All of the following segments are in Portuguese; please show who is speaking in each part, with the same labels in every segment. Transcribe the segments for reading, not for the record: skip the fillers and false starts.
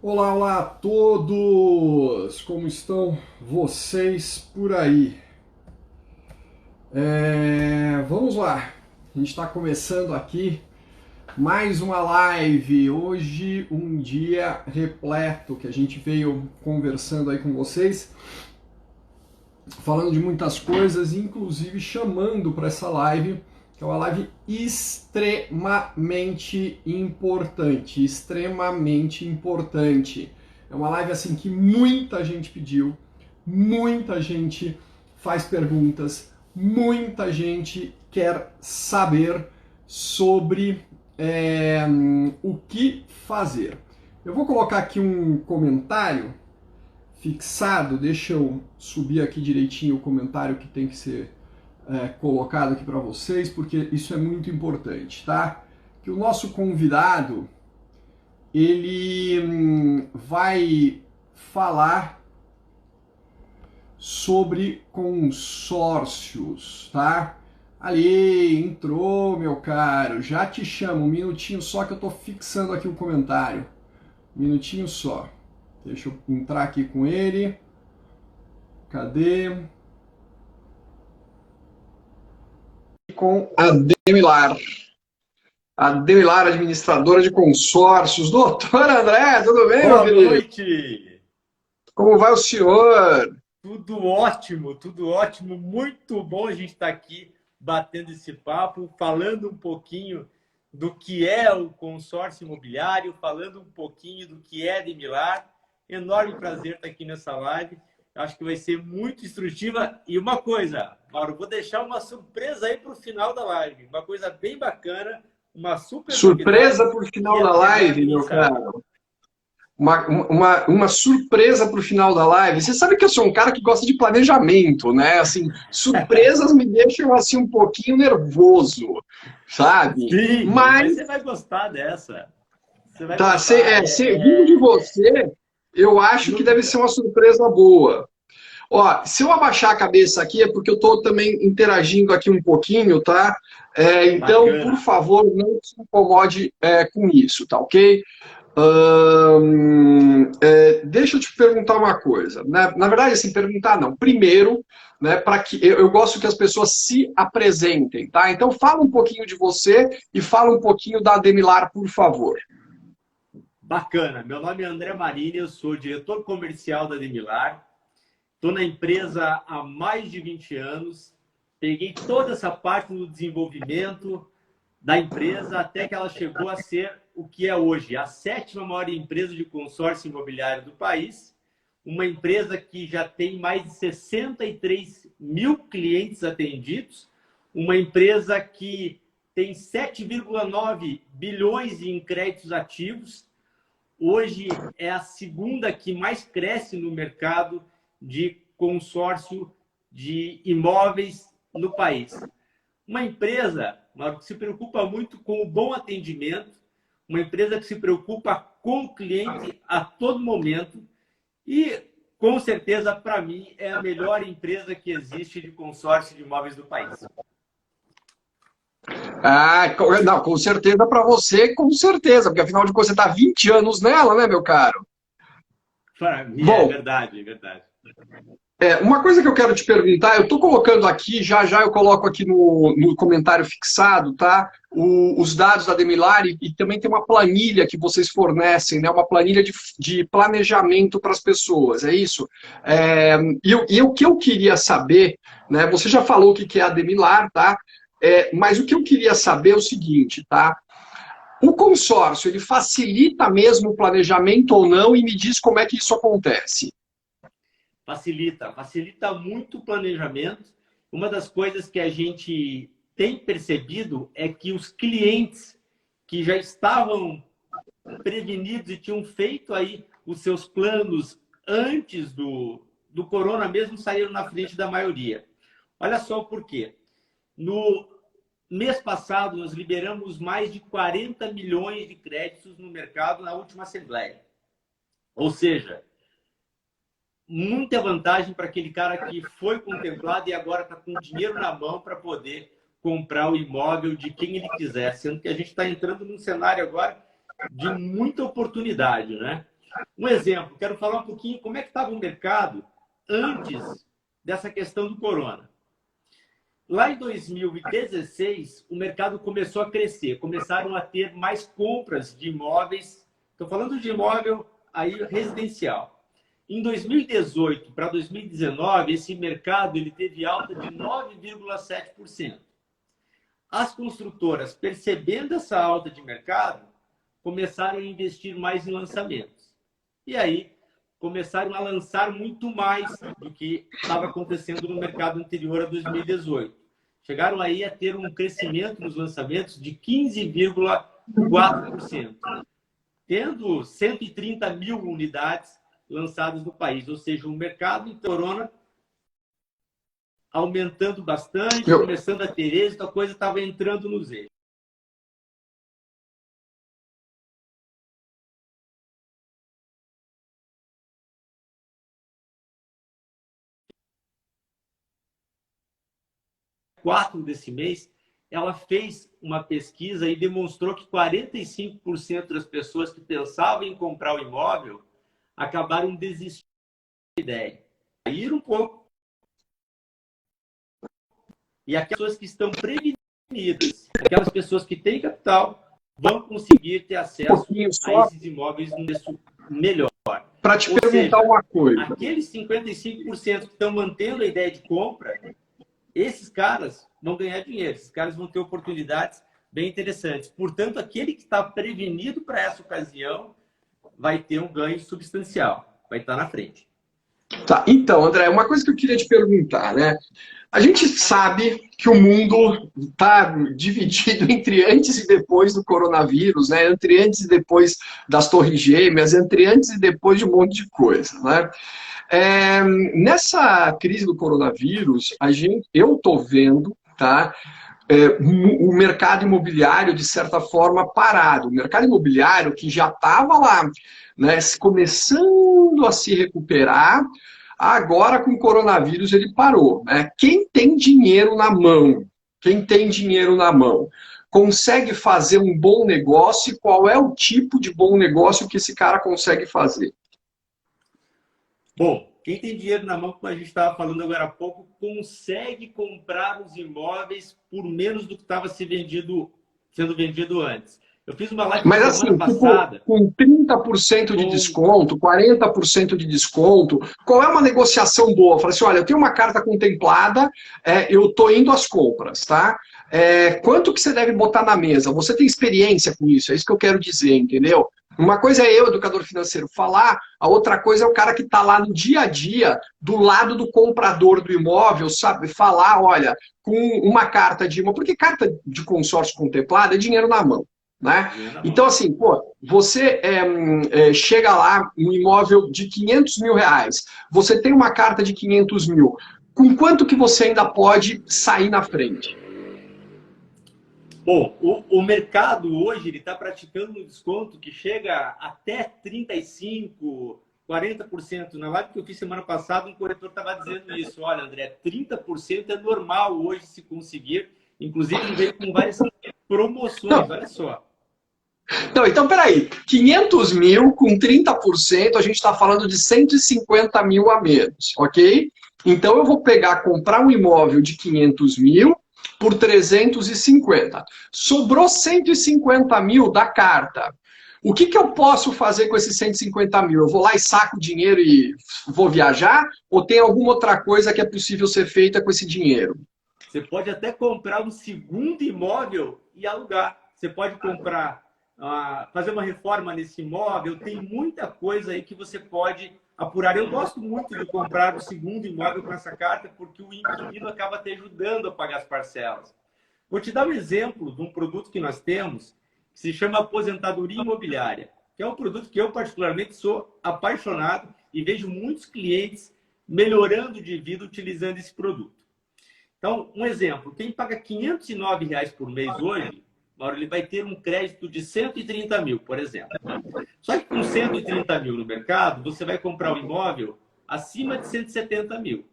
Speaker 1: Olá, olá a todos! Como estão vocês por aí? Vamos lá, a gente está começando aqui mais uma live. Hoje, um dia repleto que a gente veio conversando aí com vocês, falando de muitas coisas, inclusive chamando para essa live, que é uma live extremamente importante, extremamente importante. É uma live assim que muita gente pediu, muita gente faz perguntas, muita gente quer saber sobre o que fazer. Eu vou colocar aqui um comentário fixado, deixa eu subir aqui direitinho o comentário que tem que ser colocado aqui para vocês, porque isso é muito importante, tá? Que o nosso convidado, ele vai falar sobre consórcios, tá? Ali, entrou, meu caro, já te chamo, um minutinho só que eu tô fixando aqui o comentário. Um minutinho só. Deixa eu entrar aqui com ele. Cadê? Com a Demilar, administradora de consórcios. Doutor André, tudo bem, meu
Speaker 2: Boa
Speaker 1: querido?
Speaker 2: noite!
Speaker 1: Como vai o senhor?
Speaker 2: Tudo ótimo, tudo ótimo. Muito bom a gente estar aqui batendo esse papo, falando um pouquinho do que é o consórcio imobiliário, falando um pouquinho do que é Demilar. Enorme prazer estar aqui nessa live. Acho que vai ser muito instrutiva. E uma coisa, Mauro, vou deixar uma surpresa aí para o final da live. Uma coisa bem bacana, uma super
Speaker 1: Surpresa
Speaker 2: novidade
Speaker 1: por
Speaker 2: que
Speaker 1: final da
Speaker 2: até
Speaker 1: live,
Speaker 2: ninguém
Speaker 1: meu
Speaker 2: sabe.
Speaker 1: caro. Uma surpresa pro final da live. Você sabe que eu sou um cara que gosta de planejamento, né? Assim, surpresas me deixam assim um pouquinho nervoso, sabe?
Speaker 2: Sim, mas você
Speaker 1: Mas
Speaker 2: vai gostar dessa. Você vai
Speaker 1: tá,
Speaker 2: gostar.
Speaker 1: vindo de você, eu acho que deve ser
Speaker 2: Nunca.
Speaker 1: uma surpresa boa. Ó, se eu abaixar a cabeça aqui é porque eu estou também interagindo aqui um pouquinho, tá? Então, por
Speaker 2: Bacana.
Speaker 1: favor, não se incomode com isso, tá ok? Deixa eu te perguntar uma coisa. Né? Na verdade, assim, perguntar não. Primeiro, né, para que eu gosto que as pessoas se apresentem, tá? Então, fala um pouquinho de você e fala um pouquinho da Ademilar, por favor.
Speaker 2: Bacana. Meu nome é André Marini, eu sou diretor comercial da Demilar. Estou na empresa há mais de 20 anos. Peguei toda essa parte do desenvolvimento da empresa até que ela chegou a ser o que é hoje, a sétima maior empresa de consórcio imobiliário do país. Uma empresa que já tem mais de 63 mil clientes atendidos. Uma empresa que tem 7,9 bilhões em créditos ativos. Hoje é a segunda que mais cresce no mercado de consórcio de imóveis no país. Uma empresa, Mauro, que se preocupa muito com o bom atendimento, uma empresa que se preocupa com o cliente a todo momento e, com certeza, para mim, é a melhor empresa que existe de consórcio de imóveis do país.
Speaker 1: Não, com certeza para você, com certeza, porque afinal de contas você está 20 anos nela, né, meu caro?
Speaker 2: Para mim, é
Speaker 1: Bom,
Speaker 2: verdade, é verdade.
Speaker 1: uma coisa que eu quero te perguntar, eu estou colocando aqui, já já eu coloco aqui no comentário fixado, tá? Os dados da Demilar e também tem uma planilha que vocês fornecem, né? Uma planilha de planejamento para as pessoas, é isso? E o que eu queria saber, né? Você já falou o que é a Demilar, tá? Mas o que eu queria saber é o seguinte, tá? O consórcio, ele facilita mesmo o planejamento ou não? E me diz como é que isso acontece.
Speaker 2: Facilita muito o planejamento. Uma das coisas que a gente tem percebido é que os clientes que já estavam prevenidos e tinham feito aí os seus planos antes do corona mesmo saíram na frente da maioria. Olha só o porquê. No mês passado, nós liberamos mais de 40 milhões de créditos no mercado na última assembleia. Ou seja, muita vantagem para aquele cara que foi contemplado e agora está com dinheiro na mão para poder comprar o imóvel de quem ele quiser, sendo que a gente está entrando num cenário agora de muita oportunidade, né? Um exemplo, quero falar um pouquinho como é que estava o mercado antes dessa questão do corona. Lá em 2016, o mercado começou a crescer, começaram a ter mais compras de imóveis. Estou falando de imóvel aí residencial. Em 2018 para 2019, esse mercado ele teve alta de 9,7%. As construtoras, percebendo essa alta de mercado, começaram a investir mais em lançamentos. E aí, começaram a lançar muito mais do que estava acontecendo no mercado anterior a 2018. Chegaram aí a ter um crescimento nos lançamentos de 15,4%, tendo 130 mil unidades lançadas no país. Ou seja, o mercado em corona aumentando bastante, começando a ter êxito, a coisa estava entrando nos eixos. Desse mês, ela fez uma pesquisa e demonstrou que 45% das pessoas que pensavam em comprar o imóvel acabaram desistindo da ideia. Caíram um pouco. E aquelas pessoas que estão prevenidas, aquelas pessoas que têm capital, vão conseguir ter acesso a esses imóveis num preço melhor.
Speaker 1: Para te perguntar uma coisa.
Speaker 2: Aqueles 55% que estão mantendo a ideia de compra, esses caras vão ganhar dinheiro, esses caras vão ter oportunidades bem interessantes. Portanto, aquele que está prevenido para essa ocasião vai ter um ganho substancial, vai estar na frente.
Speaker 1: Tá, então, André, uma coisa que eu queria te perguntar, né? A gente sabe que o mundo está dividido entre antes e depois do coronavírus, né? Entre antes e depois das Torres Gêmeas, entre antes e depois de um monte de coisa, né? Nessa crise do coronavírus, eu estou vendo, tá? O mercado imobiliário, de certa forma, parado. O mercado imobiliário que já estava lá, né, começando a se recuperar, agora com o coronavírus ele parou. Né? Quem tem dinheiro na mão, consegue fazer um bom negócio, e qual é o tipo de bom negócio que esse cara consegue fazer?
Speaker 2: Bom, quem tem dinheiro na mão, como a gente estava falando agora há pouco, consegue comprar os imóveis por menos do que estava sendo vendido antes. Eu fiz uma live
Speaker 1: Mas assim,
Speaker 2: passada,
Speaker 1: com 30% de desconto, 40% de desconto, qual é uma negociação boa? Eu falei assim, olha, eu tenho uma carta contemplada, eu estou indo às compras, tá? Quanto que você deve botar na mesa? Você tem experiência com isso, é isso que eu quero dizer, entendeu? Uma coisa é eu, educador financeiro, falar, a outra coisa é o cara que está lá no dia a dia, do lado do comprador do imóvel, sabe? Falar, olha, com uma carta de imóvel, porque carta de consórcio contemplada é dinheiro na mão. Né? Então, assim, pô, você chega lá, um imóvel de 500 mil reais, você tem uma carta de 500 mil, com quanto que você ainda pode sair na frente?
Speaker 2: Bom, o mercado hoje está praticando um desconto que chega até 35%, 40%. Na live que eu fiz semana passada, um corretor estava dizendo isso. Olha, André, 30% é normal hoje se conseguir. Inclusive, veio com várias promoções, não. Olha só.
Speaker 1: Não, então, peraí. 500 mil com 30%, a gente está falando de 150 mil a menos, ok? Então, eu vou comprar um imóvel de 500 mil por 350. Sobrou 150 mil da carta. O que eu posso fazer com esses 150 mil? Eu vou lá e saco o dinheiro e vou viajar? Ou tem alguma outra coisa que é possível ser feita com esse dinheiro?
Speaker 2: Você pode até comprar um segundo imóvel e alugar. Você pode comprar, fazer uma reforma nesse imóvel. Tem muita coisa aí que você pode apurar. Eu gosto muito de comprar o segundo imóvel com essa carta, porque o inquilino acaba te ajudando a pagar as parcelas. Vou te dar um exemplo de um produto que nós temos, que se chama aposentadoria imobiliária, que é um produto que eu particularmente sou apaixonado e vejo muitos clientes melhorando de vida utilizando esse produto. Então, um exemplo, quem paga R$ 509 por mês hoje, Mauro, ele vai ter um crédito de 130 mil, por exemplo. Só que com 130 mil no mercado, você vai comprar um imóvel acima de 170 mil.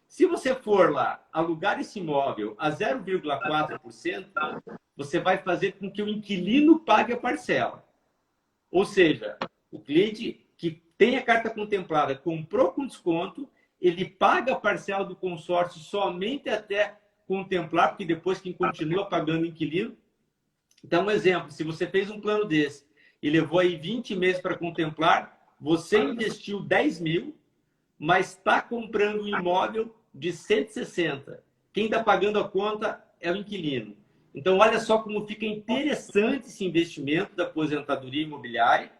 Speaker 2: Se você for lá alugar esse imóvel a 0,4%, você vai fazer com que o inquilino pague a parcela. Ou seja, o cliente tem a carta contemplada, comprou com desconto, ele paga a parcela do consórcio somente até contemplar, porque depois quem continua pagando o inquilino. Então, um exemplo, se você fez um plano desse e levou aí 20 meses para contemplar, você investiu 10 mil, mas está comprando um imóvel de 160. Quem está pagando a conta é o inquilino. Então, olha só como fica interessante esse investimento da aposentadoria imobiliária.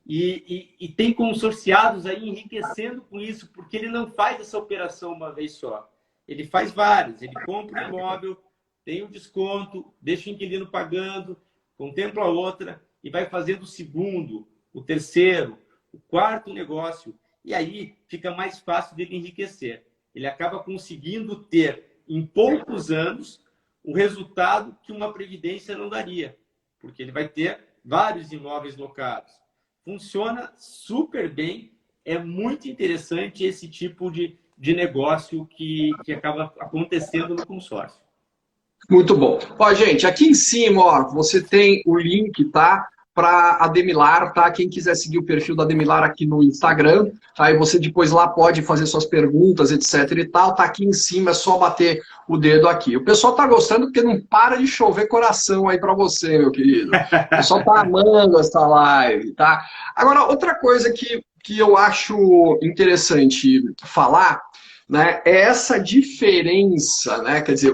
Speaker 2: E tem consorciados aí enriquecendo com isso, porque ele não faz essa operação uma vez só. Ele faz várias. Ele compra um imóvel, tem um desconto, deixa o inquilino pagando, contempla a outra e vai fazendo o segundo, o terceiro, o quarto negócio. E aí fica mais fácil dele enriquecer. Ele acaba conseguindo ter, em poucos anos, o resultado que uma previdência não daria, porque ele vai ter vários imóveis locados. Funciona super bem, é muito interessante esse tipo de negócio que acaba acontecendo no consórcio.
Speaker 1: Muito bom. Ó, gente, aqui em cima, ó, você tem o link, tá? Para a Demilar, tá? Quem quiser seguir o perfil da Demilar aqui no Instagram, aí você depois lá pode fazer suas perguntas, etc e tal. Tá aqui em cima, é só bater o dedo aqui. O pessoal tá gostando porque não para de chover coração aí para você, meu querido. O pessoal tá amando essa live, tá? Agora, outra coisa que eu acho interessante falar, né, é essa diferença, né, quer dizer,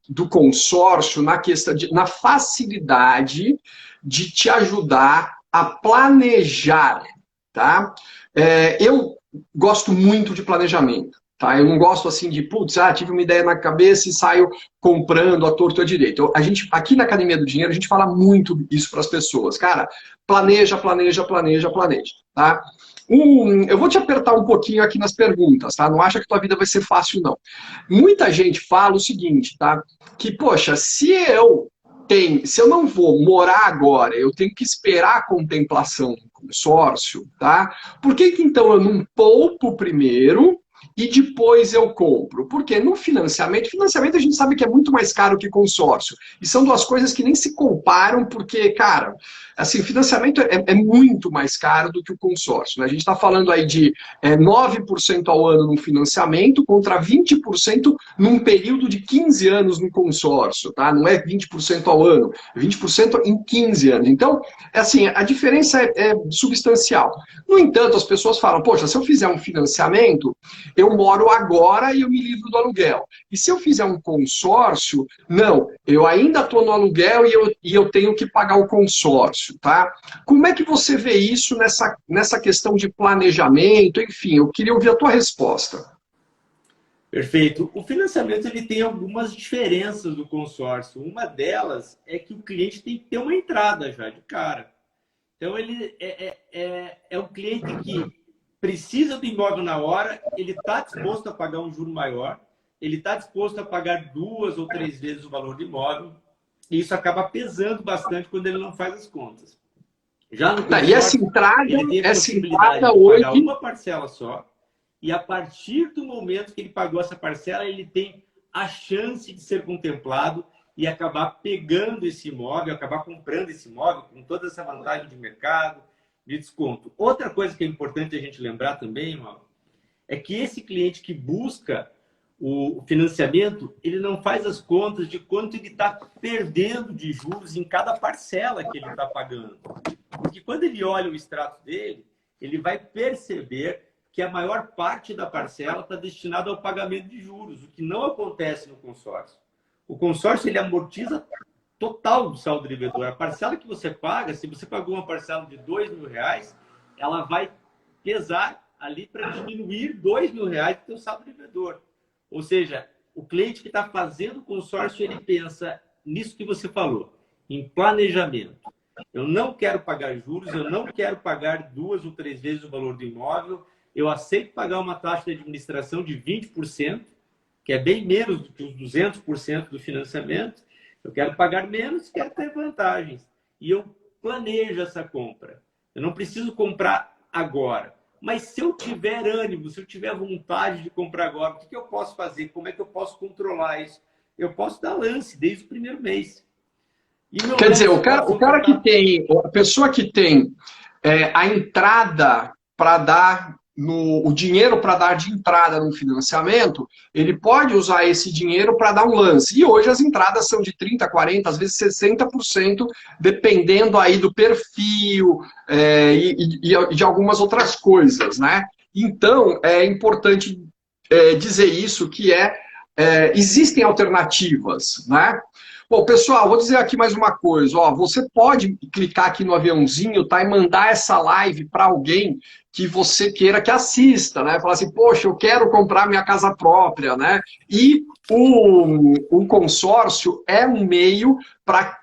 Speaker 1: do consórcio na questão na facilidade de te ajudar a planejar, tá? Eu gosto muito de planejamento, tá? Eu não gosto assim de, putz, tive uma ideia na cabeça e saio comprando à torto e à direita. A gente, aqui na Academia do Dinheiro, a gente fala muito isso para as pessoas. Cara, planeja, planeja, planeja, planeja, tá? Eu vou te apertar um pouquinho aqui nas perguntas, tá? Não acha que tua vida vai ser fácil, não. Muita gente fala o seguinte, tá? Que, poxa, se eu não vou morar agora, eu tenho que esperar a contemplação do consórcio, tá? Por que então eu não poupo primeiro e depois eu compro? Porque no financiamento a gente sabe que é muito mais caro que consórcio. E são duas coisas que nem se comparam, porque, cara, assim, o financiamento é muito mais caro do que o consórcio, né? A gente está falando aí de 9% ao ano no financiamento contra 20% num período de 15 anos no consórcio, tá? Não é 20% ao ano, é 20% em 15 anos. Então, assim, a diferença é substancial. No entanto, as pessoas falam, poxa, se eu fizer um financiamento, eu moro agora e eu me livro do aluguel. E se eu fizer um consórcio, não, eu ainda estou no aluguel e eu tenho que pagar o consórcio, tá? Como é que você vê isso nessa questão de planejamento? Enfim, eu queria ouvir a tua resposta.
Speaker 2: Perfeito. O financiamento ele tem algumas diferenças do consórcio. Uma delas é que o cliente tem que ter uma entrada já de cara. Então, ele é um cliente que precisa do imóvel na hora, ele está disposto a pagar um juro maior, ele está disposto a pagar 2 ou 3 vezes o valor do imóvel, e isso acaba pesando bastante quando ele não faz as contas. Já no consórcio,
Speaker 1: e essa entrada,
Speaker 2: ele tem a possibilidade de pagar uma parcela só, e a partir do momento que ele pagou essa parcela, ele tem a chance de ser contemplado e acabar pegando esse imóvel, acabar comprando esse imóvel com toda essa vantagem de mercado, de desconto. Outra coisa que é importante a gente lembrar também, Mauro, é que esse cliente que busca o financiamento, ele não faz as contas de quanto ele está perdendo de juros em cada parcela que ele está pagando. Porque quando ele olha o extrato dele, ele vai perceber que a maior parte da parcela está destinada ao pagamento de juros, o que não acontece no consórcio. O consórcio ele amortiza total do saldo devedor. A parcela que você paga, se você pagou uma parcela de R$2.000, ela vai pesar ali para diminuir R$2.000 do seu saldo devedor. Ou seja, o cliente que está fazendo o consórcio, ele pensa nisso que você falou, em planejamento. Eu não quero pagar juros, eu não quero pagar 2 ou 3 vezes o valor do imóvel, eu aceito pagar uma taxa de administração de 20%, que é bem menos do que os 200% do financiamento. Eu quero pagar menos, quero ter vantagens. E eu planejo essa compra. Eu não preciso comprar agora. Mas se eu tiver ânimo, se eu tiver vontade de comprar agora, o que eu posso fazer? Como é que eu posso controlar isso? Eu posso dar lance desde o primeiro mês.
Speaker 1: Quer dizer, o cara que tem, a pessoa que tem a entrada para dar o dinheiro para dar de entrada no financiamento, ele pode usar esse dinheiro para dar um lance. E hoje as entradas são de 30%, 40%, às vezes 60%, dependendo aí do perfil e de algumas outras coisas, né? Então, é importante dizer isso, que existem alternativas, né? Bom, pessoal, vou dizer aqui mais uma coisa. Ó, você pode clicar aqui no aviãozinho, tá, e mandar essa live para alguém que você queira que assista, né? Falar assim, poxa, eu quero comprar minha casa própria, né? E o consórcio é um meio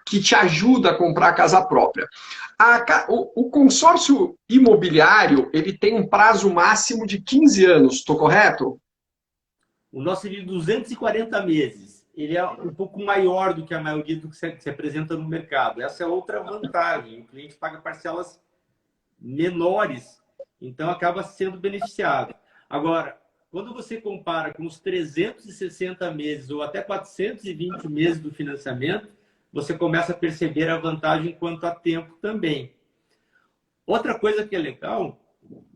Speaker 1: que te ajuda a comprar a casa própria. O consórcio imobiliário, ele tem um prazo máximo de 15 anos, estou correto?
Speaker 2: O nosso é de 240 meses. Ele é um pouco maior do que a maioria do que se apresenta no mercado. Essa é outra vantagem. O cliente paga parcelas menores, então acaba sendo beneficiado. Agora, quando você compara com os 360 meses ou até 420 meses do financiamento, você começa a perceber a vantagem quanto a tempo também. Outra coisa que é legal,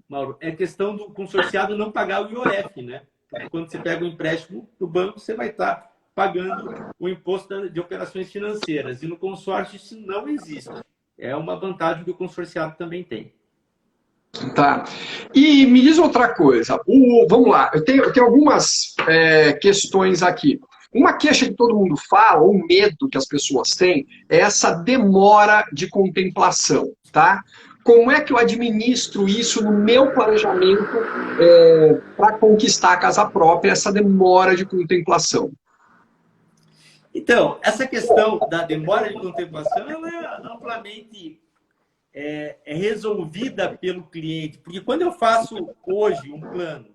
Speaker 2: Mauro, é a questão do consorciado não pagar o IOF, né? Porque quando você pega um empréstimo do banco, você vai estar pagando o imposto de operações financeiras. E no consórcio isso não existe. É uma vantagem que o consorciado também tem.
Speaker 1: Tá. E me diz outra coisa. Vamos lá, eu tenho algumas questões aqui. Uma queixa que todo mundo fala, ou medo que as pessoas têm, é essa demora de contemplação, tá? Como é que eu administro isso no meu planejamento para conquistar a casa própria, essa demora de contemplação?
Speaker 2: Então, essa questão da demora de contemplação, ela é amplamente resolvida pelo cliente. Porque quando eu faço hoje um plano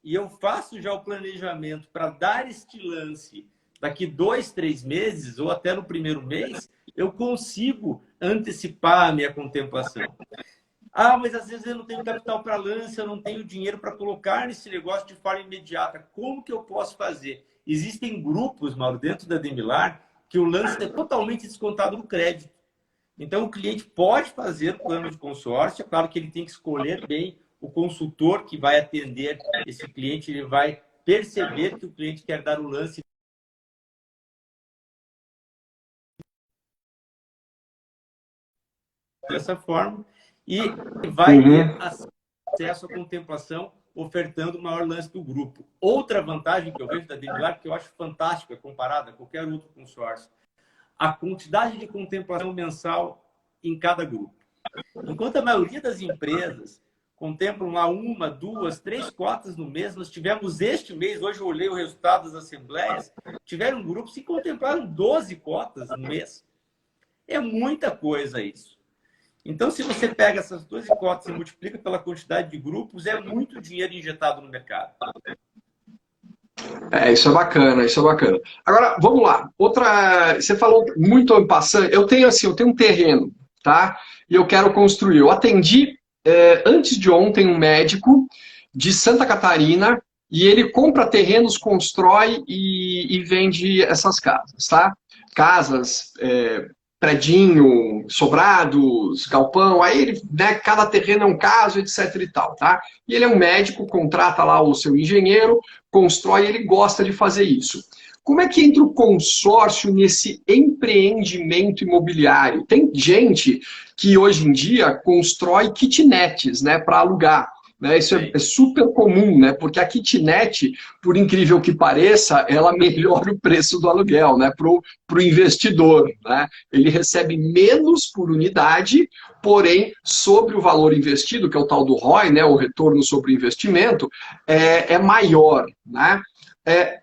Speaker 2: e eu faço já o planejamento para dar este lance daqui 2, 3 meses ou até no primeiro mês, eu consigo antecipar a minha contemplação. Ah, mas às vezes eu não tenho capital para lance, eu não tenho dinheiro para colocar nesse negócio de forma imediata. Como que eu posso fazer? Existem grupos, Mauro, dentro da Demilar, que o lance é totalmente descontado no crédito. Então, o cliente pode fazer o plano de consórcio, é claro que ele tem que escolher bem o consultor que vai atender esse cliente, ele vai perceber que o cliente quer dar o lance dessa forma e vai ter acesso à contemplação ofertando o maior lance do grupo. Outra vantagem que eu vejo da Demilar, que eu acho fantástica comparada a qualquer outro consórcio, a quantidade de contemplação mensal em cada grupo. Enquanto a maioria das empresas contemplam lá 1, 2, 3 cotas no mês, nós tivemos este mês, hoje eu olhei o resultado das assembleias, tiveram grupos que contemplaram 12 cotas no mês. É muita coisa isso. Então, se você pega essas 12 cotas e multiplica pela quantidade de grupos, é muito dinheiro injetado no mercado.
Speaker 1: Isso é bacana, isso é bacana. Agora, vamos lá. Você falou muito en passant, eu tenho um terreno, tá? E eu quero construir. Eu atendi antes de ontem um médico de Santa Catarina e ele compra terrenos, constrói e vende essas casas, tá? Casas, predinho, sobrados, galpão, aí ele, né, cada terreno é um caso, etc e tal, tá? E ele é um médico, contrata lá o seu engenheiro, constrói, ele gosta de fazer isso. Como é que entra o consórcio nesse empreendimento imobiliário? Tem gente que hoje em dia constrói kitnets, né, para alugar. Né? Isso é super comum, né? Porque a kitnet, por incrível que pareça, ela melhora o preço do aluguel, né? Para o investidor. Né? Ele recebe menos por unidade, porém, sobre o valor investido, que é o tal do ROI, né? O retorno sobre o investimento, é maior. Né?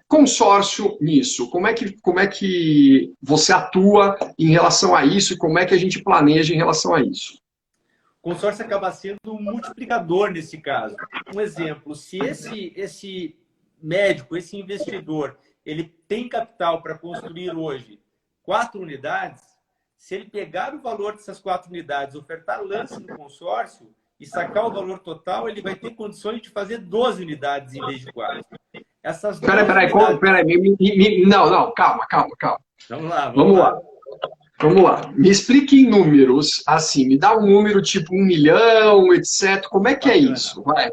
Speaker 1: Consórcio nisso, como é que você atua em relação a isso e como é que a gente planeja em relação a isso?
Speaker 2: O consórcio acaba sendo um multiplicador nesse caso. Um exemplo, se esse médico, esse investidor, ele tem capital para construir hoje 4 unidades, se ele pegar o valor dessas 4 unidades, ofertar lance no consórcio e sacar o valor total, ele vai ter condições de fazer 12 unidades em vez de 4.
Speaker 1: Peraí, não, calma.
Speaker 2: Vamos lá.
Speaker 1: Vamos lá. Vamos lá. Me explique em números, assim, me dá um número tipo 1 milhão, etc. Como é que é
Speaker 2: Bacana.
Speaker 1: isso? Vai.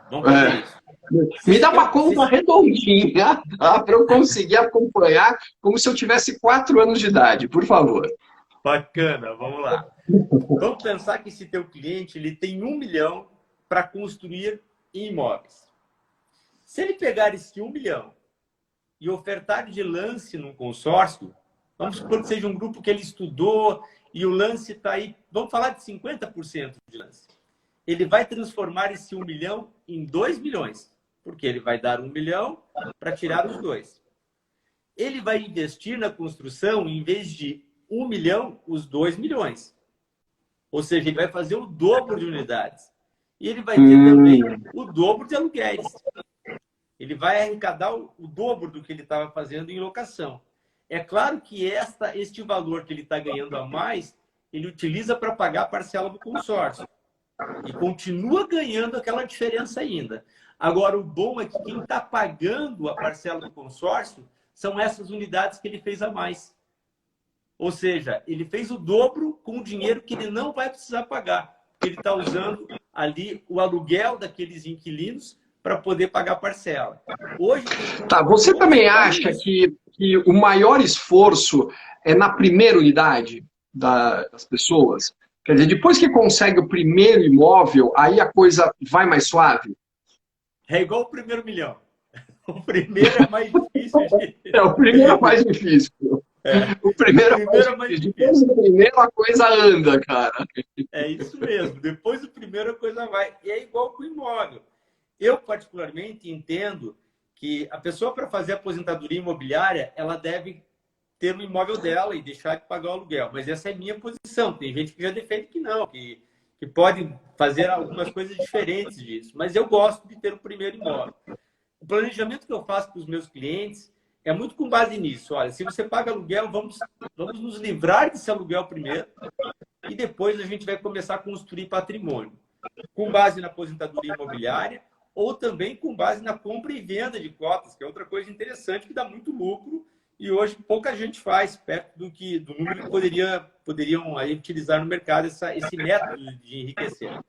Speaker 2: Vamos fazer
Speaker 1: É.
Speaker 2: isso.
Speaker 1: Me
Speaker 2: Vocês
Speaker 1: dá
Speaker 2: querem,
Speaker 1: uma conta redondinha, tá? Para eu conseguir acompanhar como se eu tivesse 4 anos de idade, por favor.
Speaker 2: Bacana, vamos lá. Vamos pensar que esse teu cliente ele tem 1 milhão para construir imóveis. Se ele pegar esse 1 milhão e ofertar de lance num consórcio, vamos supor que seja um grupo que ele estudou e o lance está aí, vamos falar de 50% de lance. Ele vai transformar esse 1 milhão em 2 milhões, porque ele vai dar 1 milhão para tirar os dois. Ele vai investir na construção, em vez de 1 milhão, os 2 milhões. Ou seja, ele vai fazer o dobro de unidades. E ele vai ter também o dobro de aluguéis. Ele vai arrecadar o dobro do que ele estava fazendo em locação. É claro que este valor que ele está ganhando a mais, ele utiliza para pagar a parcela do consórcio. E continua ganhando aquela diferença ainda. Agora, o bom é que quem está pagando a parcela do consórcio são essas unidades que ele fez a mais. Ou seja, ele fez o dobro com o dinheiro que ele não vai precisar pagar. Porque ele está usando ali o aluguel daqueles inquilinos para poder pagar a parcela. Hoje,
Speaker 1: Tá, você também acha que o maior esforço é na primeira unidade das pessoas? Quer dizer, depois que consegue o primeiro imóvel, aí a coisa vai mais suave?
Speaker 2: é igual o primeiro milhão. O primeiro é mais difícil de...
Speaker 1: É, o primeiro é mais difícil. O primeiro é mais
Speaker 2: é mais
Speaker 1: difícil. Depois
Speaker 2: difícil.
Speaker 1: do primeiro a coisa anda, cara.
Speaker 2: É isso mesmo. Depois do primeiro a coisa vai. E é igual com o imóvel. Eu, particularmente, entendo que a pessoa, para fazer aposentadoria imobiliária, ela deve ter o imóvel dela e deixar de pagar o aluguel. Mas essa é a minha posição. Tem gente que já defende que não, que pode fazer algumas coisas diferentes disso. Mas eu gosto de ter o primeiro imóvel. O planejamento que eu faço para os meus clientes é muito com base nisso. Olha, se você paga aluguel, vamos nos livrar desse aluguel primeiro e depois a gente vai começar a construir patrimônio. Com base na aposentadoria imobiliária ou também com base na compra e venda de cotas, que é outra coisa interessante que dá muito lucro e hoje pouca gente faz, perto do número que poderiam aí utilizar no mercado esse método de enriquecer.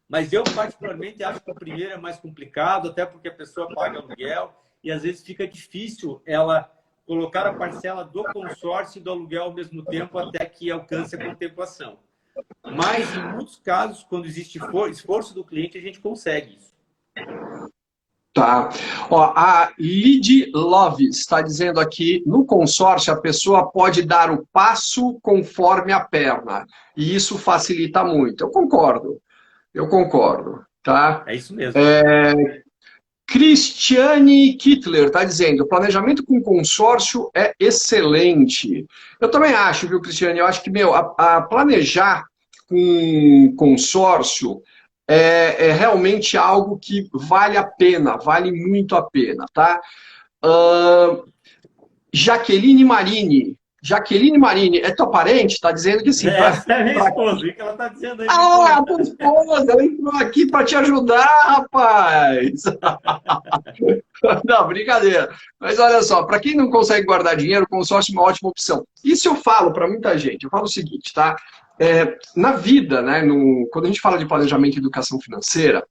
Speaker 2: Mas eu, particularmente, acho que o primeiro é mais complicado, até porque a pessoa paga aluguel e às vezes fica difícil ela colocar a parcela do consórcio e do aluguel ao mesmo tempo até que alcance a contemplação. Mas, em muitos casos, quando existe esforço do cliente, a gente consegue isso.
Speaker 1: Tá. Ó, a Lid Love está dizendo aqui, no consórcio a pessoa pode dar o passo conforme a perna. E isso facilita muito. Eu concordo, tá?
Speaker 2: É isso mesmo.
Speaker 1: Cristiane Kittler está dizendo, o planejamento com consórcio é excelente. Eu também acho, viu, Cristiane? Eu acho que, a planejar com consórcio é realmente algo que vale a pena, vale muito a pena, tá? Jaqueline Marini, é tua parente? Tá dizendo que sim.
Speaker 2: Essa é a minha esposa, o que ela está dizendo aí?
Speaker 1: Ah, a tua esposa, ela entrou aqui para te ajudar, rapaz. Não, brincadeira. Mas olha só, para quem não consegue guardar dinheiro, o consórcio é uma ótima opção. Isso eu falo para muita gente. Eu falo o seguinte, tá? Na vida, né, quando a gente fala de planejamento e educação financeira,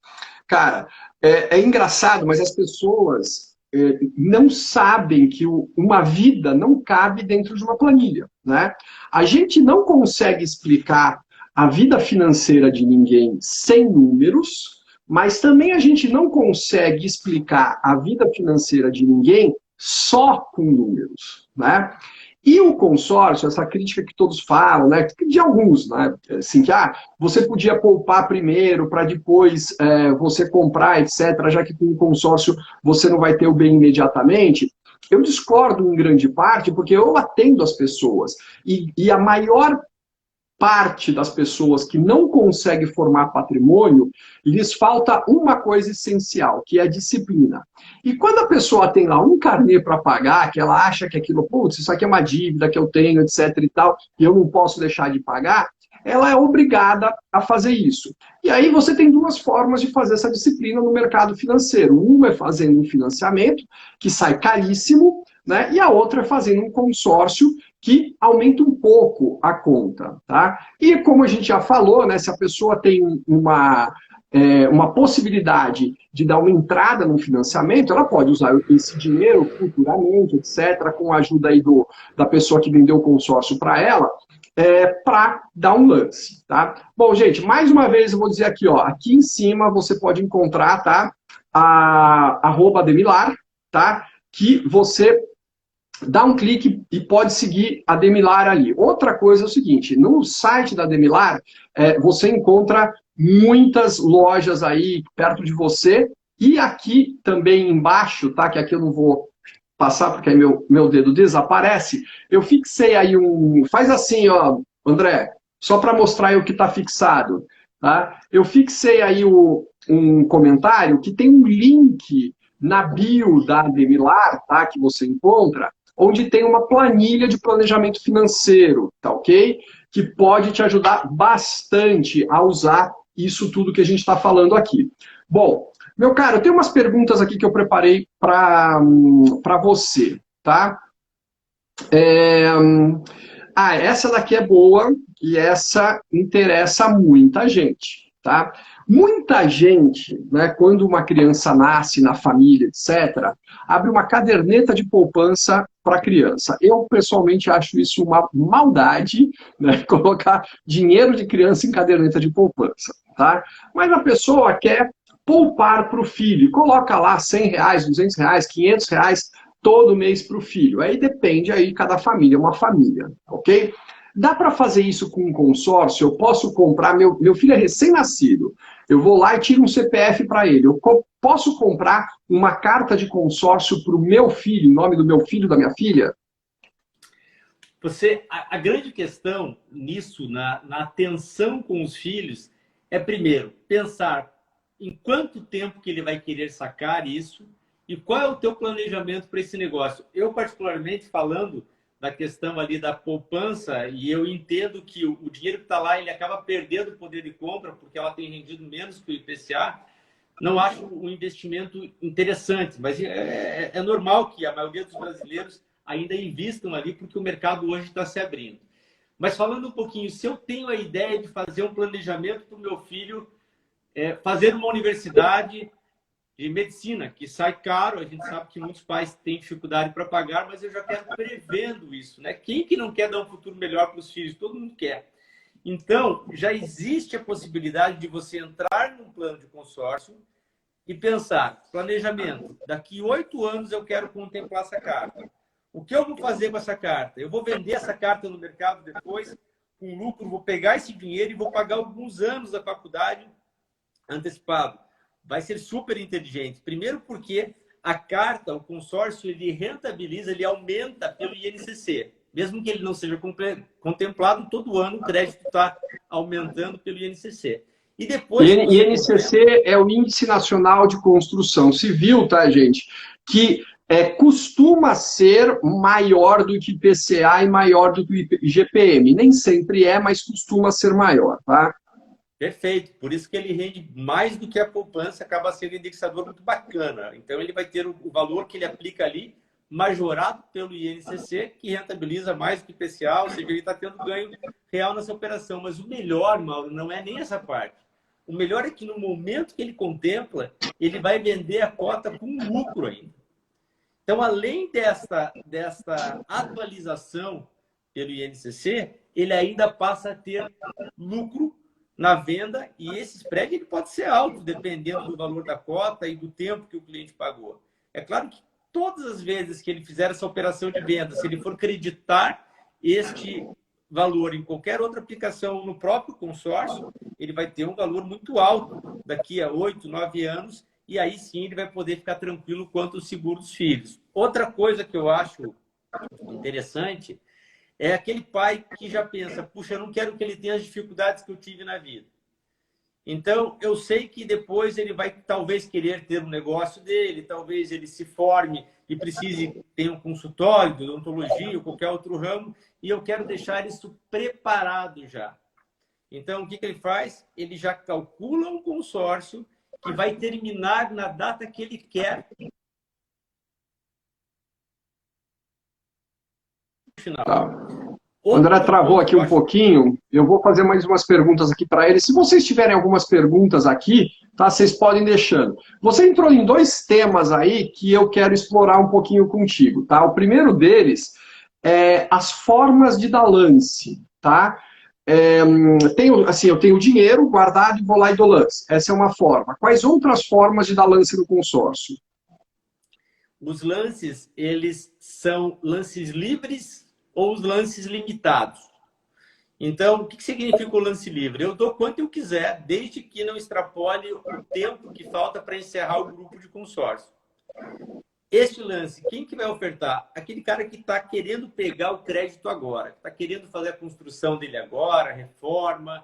Speaker 1: cara, é engraçado, mas as pessoas não sabem que uma vida não cabe dentro de uma planilha, né? A gente não consegue explicar a vida financeira de ninguém sem números, mas também a gente não consegue explicar a vida financeira de ninguém só com números, né? E o consórcio, essa crítica que todos falam, né, de alguns, né, assim, que você podia poupar primeiro para depois você comprar, etc., já que com o consórcio você não vai ter o bem imediatamente. Eu discordo em grande parte porque eu atendo as pessoas e a maior parte das pessoas que não consegue formar patrimônio, lhes falta uma coisa essencial, que é a disciplina. E quando a pessoa tem lá um carnê para pagar, que ela acha que aquilo, putz, isso aqui é uma dívida que eu tenho, etc e tal, e eu não posso deixar de pagar, ela é obrigada a fazer isso. E aí você tem duas formas de fazer essa disciplina no mercado financeiro. Uma é fazendo um financiamento, que sai caríssimo, né? E a outra é fazendo um consórcio, que aumenta um pouco a conta, tá? E como a gente já falou, né, se a pessoa tem uma possibilidade de dar uma entrada no financiamento, ela pode usar esse dinheiro futuramente, etc., com a ajuda aí da pessoa que vendeu o consórcio para ela, para dar um lance, tá? Bom, gente, mais uma vez eu vou dizer aqui, ó, aqui em cima você pode encontrar, tá? @Ademilar, tá? Que você dá um clique e pode seguir a Demilar ali. Outra coisa é o seguinte, no site da Demilar, você encontra muitas lojas aí perto de você, e aqui também embaixo, tá? Que aqui eu não vou passar porque aí meu dedo desaparece, eu fixei aí faz assim, ó, André, só para mostrar aí o que está fixado, tá? Eu fixei aí um comentário que tem um link na bio da Demilar, tá? Que você encontra, onde tem uma planilha de planejamento financeiro, tá ok? Que pode te ajudar bastante a usar isso tudo que a gente está falando aqui. Bom, meu caro, eu tenho umas perguntas aqui que eu preparei para você, tá? Essa daqui é boa e essa interessa muita gente, tá? Muita gente, né, quando uma criança nasce na família, etc., abre uma caderneta de poupança para a criança. Eu, pessoalmente, acho isso uma maldade, né, colocar dinheiro de criança em caderneta de poupança, tá? Mas a pessoa quer poupar para o filho, coloca lá R$ 100, R$ 200, R$ 500 todo mês para o filho. Aí depende, aí cada família é uma família, ok? Dá para fazer isso com um consórcio? Eu posso comprar, meu filho é recém-nascido, eu vou lá e tiro um CPF para ele. Eu posso comprar uma carta de consórcio para o meu filho, em nome do meu filho, da minha filha?
Speaker 2: A grande questão nisso, na atenção com os filhos, é primeiro pensar em quanto tempo que ele vai querer sacar isso e qual é o teu planejamento para esse negócio. Eu, particularmente, falando da questão ali da poupança, e eu entendo que o dinheiro que está lá, ele acaba perdendo o poder de compra, porque ela tem rendido menos que o IPCA, não acho um investimento interessante, mas é normal que a maioria dos brasileiros ainda invistam ali, porque o mercado hoje está se abrindo. Mas falando um pouquinho, se eu tenho a ideia de fazer um planejamento para o meu filho fazer uma universidade de medicina, que sai caro, a gente sabe que muitos pais têm dificuldade para pagar, mas eu já quero prevendo isso, né? Quem que não quer dar um futuro melhor para os filhos? Todo mundo quer. Então, já existe a possibilidade de você entrar num plano de consórcio e pensar, planejamento, daqui 8 anos eu quero contemplar essa carta. O que eu vou fazer com essa carta? Eu vou vender essa carta no mercado depois, com lucro, vou pegar esse dinheiro e vou pagar alguns anos da faculdade antecipado. Vai ser super inteligente. Primeiro porque a carta, o consórcio, ele rentabiliza, ele aumenta pelo INCC. Mesmo que ele não seja contemplado, todo ano o crédito está aumentando pelo INCC. E depois...
Speaker 1: INCC é o Índice Nacional de Construção Civil, tá, gente? Que costuma ser maior do que IPCA e maior do que IGPM. Nem sempre é, mas costuma ser maior, tá?
Speaker 2: Perfeito. Por isso que ele rende mais do que a poupança, acaba sendo um indexador muito bacana. Então, ele vai ter o valor que ele aplica ali, majorado pelo INCC, que rentabiliza mais do que o IPCA, ou seja, ele está tendo ganho real nessa operação. Mas o melhor, Mauro, não é nem essa parte. O melhor é que no momento que ele contempla, ele vai vender a cota com lucro ainda. Então, além desta atualização pelo INCC, ele ainda passa a ter lucro na venda, e esse spread ele pode ser alto, dependendo do valor da cota e do tempo que o cliente pagou. É claro que todas as vezes que ele fizer essa operação de venda, se ele for creditar este valor em qualquer outra aplicação no próprio consórcio, ele vai ter um valor muito alto daqui a 8, 9 anos, e aí sim ele vai poder ficar tranquilo quanto ao seguro dos filhos. Outra coisa que eu acho interessante é aquele pai que já pensa, puxa, eu não quero que ele tenha as dificuldades que eu tive na vida. Então, eu sei que depois ele vai talvez querer ter um negócio dele, talvez ele se forme e precise ter um consultório de odontologia ou qualquer outro ramo, e eu quero deixar isso preparado já. Então, o que ele faz? Ele já calcula um consórcio que vai terminar na data que ele quer. final.
Speaker 1: Tá. O André travou aqui um pouquinho, eu vou fazer mais umas perguntas aqui para ele. Se vocês tiverem algumas perguntas aqui, tá, vocês podem deixando. Você entrou em dois temas aí que eu quero explorar um pouquinho contigo, tá? O primeiro deles é as formas de dar lance, tá? Eu tenho dinheiro guardado e vou lá e dou lance. Essa é uma forma. Quais outras formas de dar lance no consórcio?
Speaker 2: Os lances, eles são lances livres ou os lances limitados. Então, o que significa o lance livre? Eu dou quanto eu quiser, desde que não extrapole o tempo que falta para encerrar o grupo de consórcio. Este lance, quem que vai ofertar? Aquele cara que está querendo pegar o crédito agora, que está querendo fazer a construção dele agora, a reforma,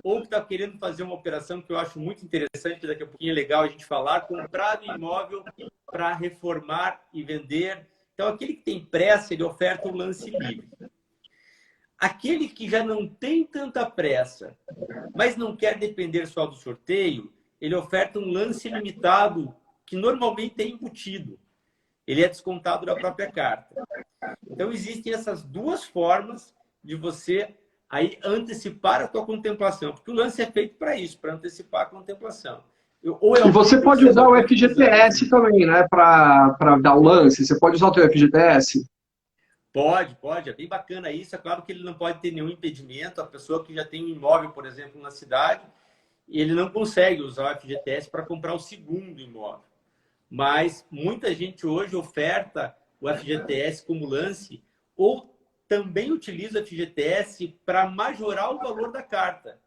Speaker 2: ou que está querendo fazer uma operação que eu acho muito interessante, daqui a pouquinho é legal a gente falar, comprar o imóvel para reformar e vender. Então, aquele que tem pressa, ele oferta o lance livre. Aquele que já não tem tanta pressa, mas não quer depender só do sorteio, ele oferta um lance limitado, que normalmente é embutido. Ele é descontado da própria carta. Então, existem essas duas formas de você aí antecipar a tua contemplação. Porque o lance é feito para isso, para antecipar a contemplação.
Speaker 1: E você pode usar o FGTS também, né? Para dar o lance. Você pode usar o teu FGTS?
Speaker 2: Pode. É bem bacana isso. É claro que ele não pode ter nenhum impedimento. A pessoa que já tem um imóvel, por exemplo, na cidade, ele não consegue usar o FGTS para comprar o segundo imóvel. Mas muita gente hoje oferta o FGTS como lance ou também utiliza o FGTS para majorar o valor da carta.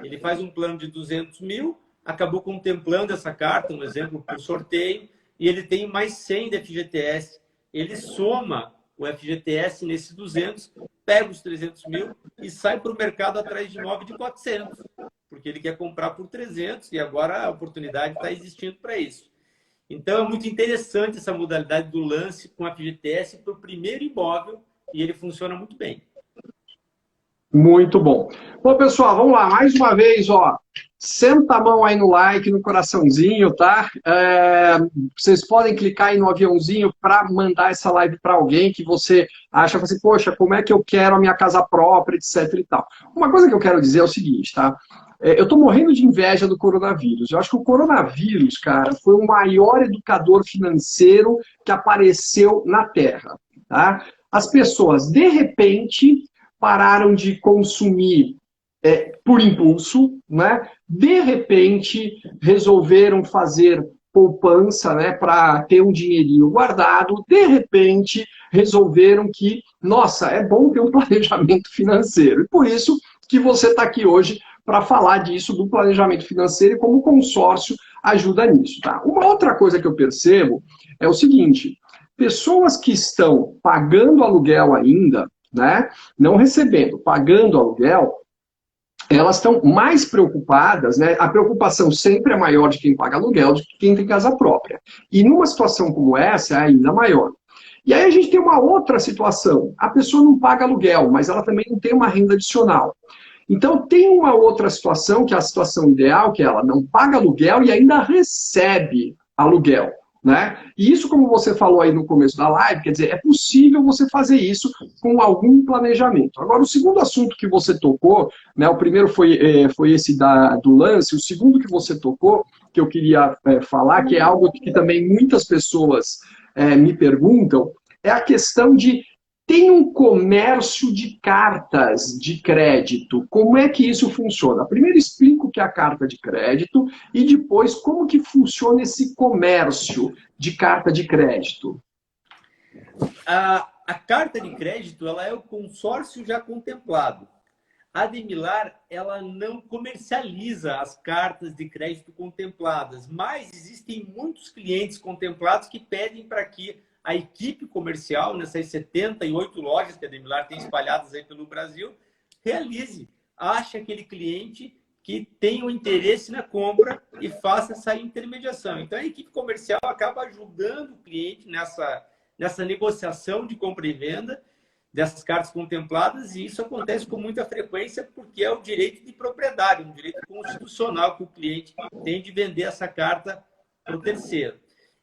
Speaker 2: Ele faz um plano de 200 mil, acabou contemplando essa carta, um exemplo por sorteio, e ele tem mais 100 de FGTS. Ele soma o FGTS nesses 200, pega os 300 mil e sai para o mercado atrás de imóvel de 400, porque ele quer comprar por 300 e agora a oportunidade está existindo para isso. Então, é muito interessante essa modalidade do lance com a FGTS para o primeiro imóvel e ele funciona muito bem.
Speaker 1: Muito bom. Bom, pessoal, vamos lá. Mais uma vez, ó, senta a mão aí no like, no coraçãozinho, tá? Vocês podem clicar aí no aviãozinho para mandar essa live para alguém que você acha, assim, poxa, como é que eu quero a minha casa própria, etc e tal. Uma coisa que eu quero dizer é o seguinte, tá? Eu tô morrendo de inveja do coronavírus. Eu acho que o coronavírus, cara, foi o maior educador financeiro que apareceu na Terra, tá? As pessoas, de repente, pararam de consumir por impulso, né? De repente, resolveram fazer poupança, né, para ter um dinheirinho guardado. De repente, resolveram que, nossa, é bom ter um planejamento financeiro. E por isso que você está aqui hoje para falar disso, do planejamento financeiro e como o consórcio ajuda nisso. Tá? Uma outra coisa que eu percebo é o seguinte, pessoas que estão pagando aluguel ainda, né, não recebendo, pagando aluguel, elas estão mais preocupadas, né? A preocupação sempre é maior de quem paga aluguel do que quem tem casa própria. E numa situação como essa, é ainda maior. E aí a gente tem uma outra situação. A pessoa não paga aluguel, mas ela também não tem uma renda adicional. Então tem uma outra situação, que é a situação ideal, que ela não paga aluguel e ainda recebe aluguel. Né? E isso, como você falou aí no começo da live, quer dizer, é possível você fazer isso com algum planejamento. Agora, o segundo assunto que você tocou, né, o primeiro foi esse do lance, o segundo que você tocou, que eu queria falar, que é algo que também muitas pessoas me perguntam, é a questão de tem um comércio de cartas de crédito. Como é que isso funciona? Primeiro explico o que é a carta de crédito e depois como que funciona esse comércio de carta de crédito.
Speaker 2: A carta de crédito, ela é o consórcio já contemplado. A Ademilar, ela não comercializa as cartas de crédito contempladas, mas existem muitos clientes contemplados que pedem para que a equipe comercial, nessas 78 lojas que a Ademilar tem espalhadas aí pelo Brasil, realize, ache aquele cliente que tem o interesse na compra e faça essa intermediação. Então, a equipe comercial acaba ajudando o cliente nessa negociação de compra e venda dessas cartas contempladas, e isso acontece com muita frequência porque é o direito de propriedade, um direito constitucional que o cliente tem de vender essa carta para o terceiro.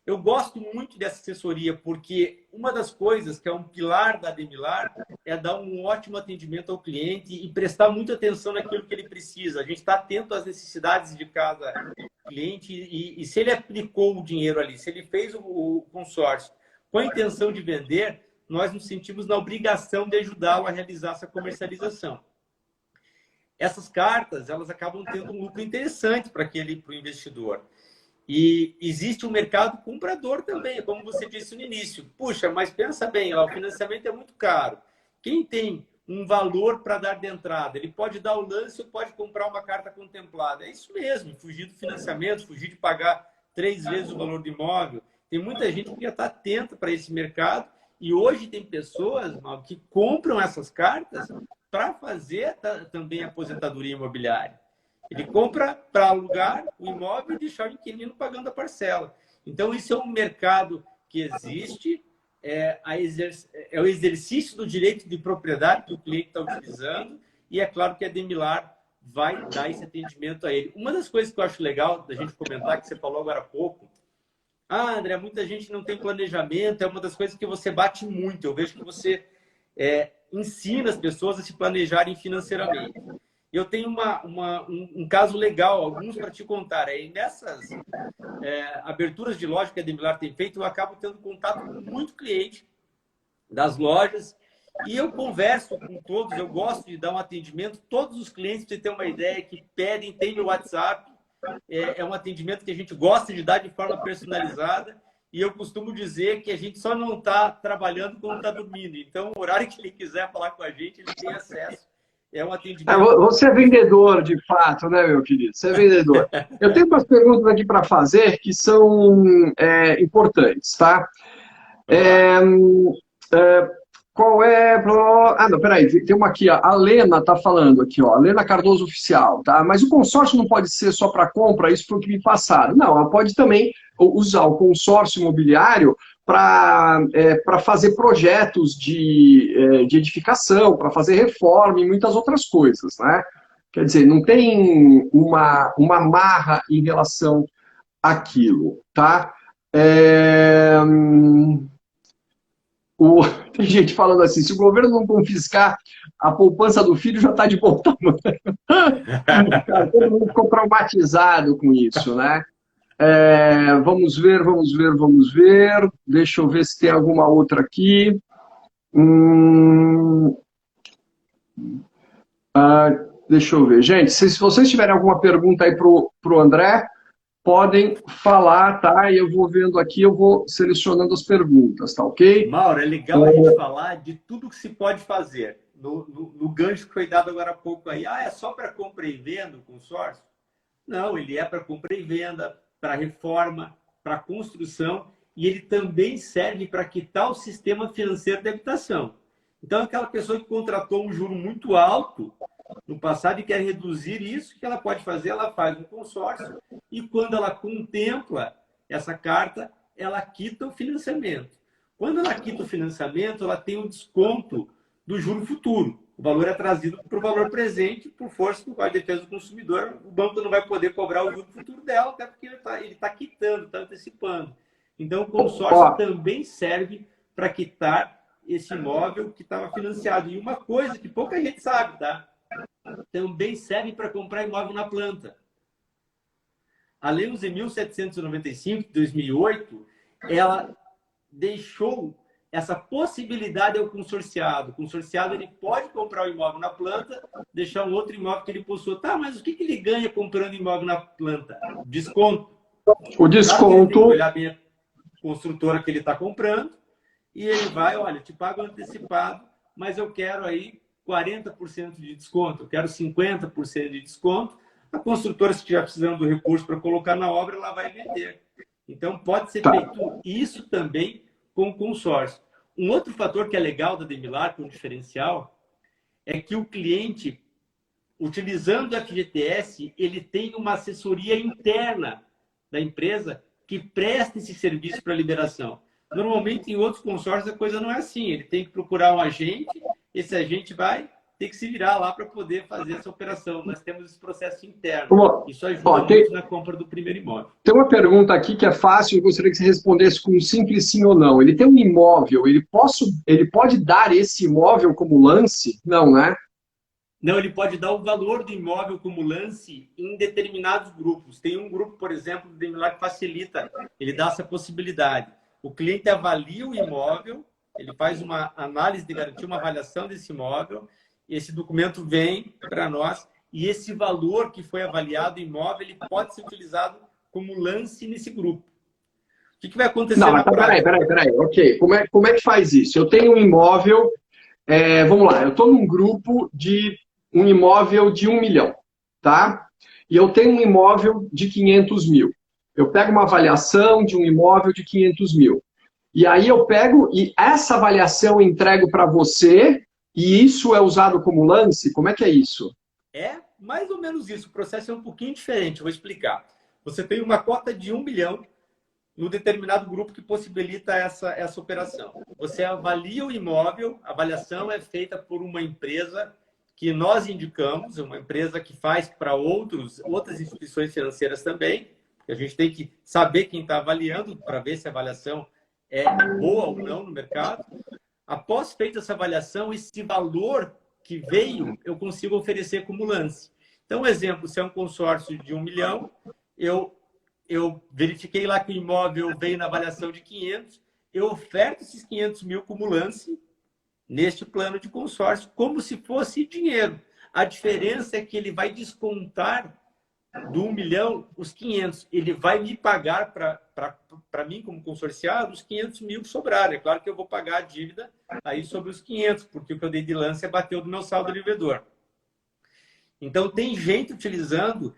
Speaker 2: Eu gosto muito dessa assessoria, porque uma das coisas que é um pilar da Ademilar é dar um ótimo atendimento ao cliente e prestar muita atenção naquilo que ele precisa. A gente está atento às necessidades de cada cliente e se ele aplicou o dinheiro ali, se ele fez o consórcio com a intenção de vender, nós nos sentimos na obrigação de ajudá-lo a realizar essa comercialização. Essas cartas, elas acabam tendo um lucro interessante para o investidor. E existe um mercado comprador também, como você disse no início. Puxa, mas pensa bem, lá, o financiamento é muito caro. Quem tem um valor para dar de entrada, ele pode dar o lance ou pode comprar uma carta contemplada. É isso mesmo, fugir do financiamento, fugir de pagar 3 vezes o valor do imóvel. Tem muita gente que já está atenta para esse mercado e hoje tem pessoas que compram essas cartas para fazer também a aposentadoria imobiliária. Ele compra para alugar o imóvel e deixar o inquilino pagando a parcela. Então, isso é um mercado que existe, é o exercício do direito de propriedade que o cliente está utilizando e é claro que a Ademilar vai dar esse atendimento a ele. Uma das coisas que eu acho legal da gente comentar, que você falou agora há pouco, André, muita gente não tem planejamento, é uma das coisas que você bate muito. Eu vejo que você ensina as pessoas a se planejarem financeiramente. Eu tenho um caso legal, alguns para te contar. Nessas aberturas de loja que a Ademilar tem feito, eu acabo tendo contato com muito cliente das lojas e eu converso com todos, eu gosto de dar um atendimento. Todos os clientes, para você ter uma ideia, que pedem, tem meu WhatsApp. É um atendimento que a gente gosta de dar de forma personalizada e eu costumo dizer que a gente só não está trabalhando quando está dormindo. Então, o horário que ele quiser falar com a gente, ele tem acesso. É um atendimento...
Speaker 1: Você é vendedor, de fato, né, meu querido? Você é vendedor. Eu tenho umas perguntas aqui para fazer que são importantes, tá? Qual é... Ah, não, peraí, tem uma aqui, ó. A Lena está falando aqui, ó. A Lena Cardoso Oficial, tá? Mas o consórcio não pode ser só para compra, isso foi o que me passaram. Não, ela pode também usar o consórcio imobiliário para fazer projetos de edificação, para fazer reforma e muitas outras coisas, né? Quer dizer, não tem uma marra em relação àquilo, tá? Tem gente falando assim, se o governo não confiscar a poupança do filho, já está de bom tamanho. Cara, todo mundo ficou traumatizado com isso, né? Vamos ver. Deixa eu ver se tem alguma outra aqui. Deixa eu ver. Gente, se vocês tiverem alguma pergunta aí pro André, podem falar, tá? E eu vou vendo aqui, eu vou selecionando as perguntas, tá ok?
Speaker 2: Mauro, é legal a gente falar de tudo que se pode fazer. No gancho que foi dado agora há pouco aí. É só para compra e venda o consórcio? Não, ele é para compra e venda, para reforma, para construção, e ele também serve para quitar o sistema financeiro de habitação. Então, aquela pessoa que contratou um juro muito alto no passado e quer reduzir isso, o que ela pode fazer? Ela faz um consórcio e quando ela contempla essa carta, ela quita o financiamento. Quando ela quita o financiamento, ela tem um desconto do juro futuro. O valor é trazido para o valor presente por força do Código de Defesa do Consumidor. O banco não vai poder cobrar o juro futuro dela, até porque ele está quitando, está antecipando. Então, o consórcio também serve para quitar esse imóvel que estava financiado. E uma coisa que pouca gente sabe, tá? Também serve para comprar imóvel na planta. A Lei 11.795, de 2008, ela deixou essa possibilidade ao consorciado. O consorciado ele pode comprar o imóvel na planta, deixar um outro imóvel que ele possua. Tá, mas o que ele ganha comprando imóvel na planta? Desconto.
Speaker 1: O desconto...
Speaker 2: Ele tem que olhar bem a construtora que ele está comprando e ele vai, olha, te pago antecipado, mas eu quero aí 40% de desconto, eu quero 50% de desconto. A construtora, se estiver precisando do recurso para colocar na obra, ela vai vender. Então, pode ser feito isso também com o consórcio. Um outro fator que é legal da Ademilar, com um diferencial, é que o cliente, utilizando o FGTS, ele tem uma assessoria interna da empresa que presta esse serviço para liberação. Normalmente, em outros consórcios, a coisa não é assim. Ele tem que procurar um agente, esse agente vai, tem que se virar lá para poder fazer essa operação. Nós temos esse processo interno.
Speaker 1: Ó,
Speaker 2: Isso ajuda muito na compra do primeiro imóvel.
Speaker 1: Tem uma pergunta aqui que é fácil, eu gostaria que você respondesse com um simples sim ou não. Ele tem um imóvel, ele pode dar esse imóvel como lance? Não, né?
Speaker 2: Não, ele pode dar o valor do imóvel como lance em determinados grupos. Tem um grupo, por exemplo, do Demilar que facilita, ele dá essa possibilidade. O cliente avalia o imóvel, ele faz uma análise de garantia, uma avaliação desse imóvel, esse documento vem para nós e esse valor que foi avaliado, o imóvel, ele pode ser utilizado como lance nesse grupo. O que vai acontecer na prática?
Speaker 1: Peraí. Ok. Como é que faz isso? Eu tenho um imóvel, vamos lá, eu estou num grupo de um imóvel de 1 milhão, tá? E eu tenho um imóvel de 500 mil. Eu pego uma avaliação de um imóvel de 500 mil. E aí eu pego e essa avaliação eu entrego para você e isso é usado como lance? Como é que é isso?
Speaker 2: É mais ou menos isso. O processo é um pouquinho diferente. Eu vou explicar. Você tem uma cota de 1 milhão no determinado grupo que possibilita essa operação. Você avalia o imóvel, a avaliação é feita por uma empresa que nós indicamos, uma empresa que faz para outras instituições financeiras também. A gente tem que saber quem está avaliando para ver se a avaliação é boa ou não no mercado. Após feita essa avaliação, esse valor que veio, eu consigo oferecer como lance. Então, exemplo, se é um consórcio de 1 milhão, eu verifiquei lá que o imóvel veio na avaliação de 500, eu oferto esses 500 mil como lance neste plano de consórcio, como se fosse dinheiro. A diferença é que ele vai descontar do 1 milhão os 500. Ele vai me pagar para mim, como consorciado, os 500 mil que sobraram. É claro que eu vou pagar a dívida aí sobre os 500, porque o que eu dei de lance bateu do meu saldo devedor. Então, tem gente utilizando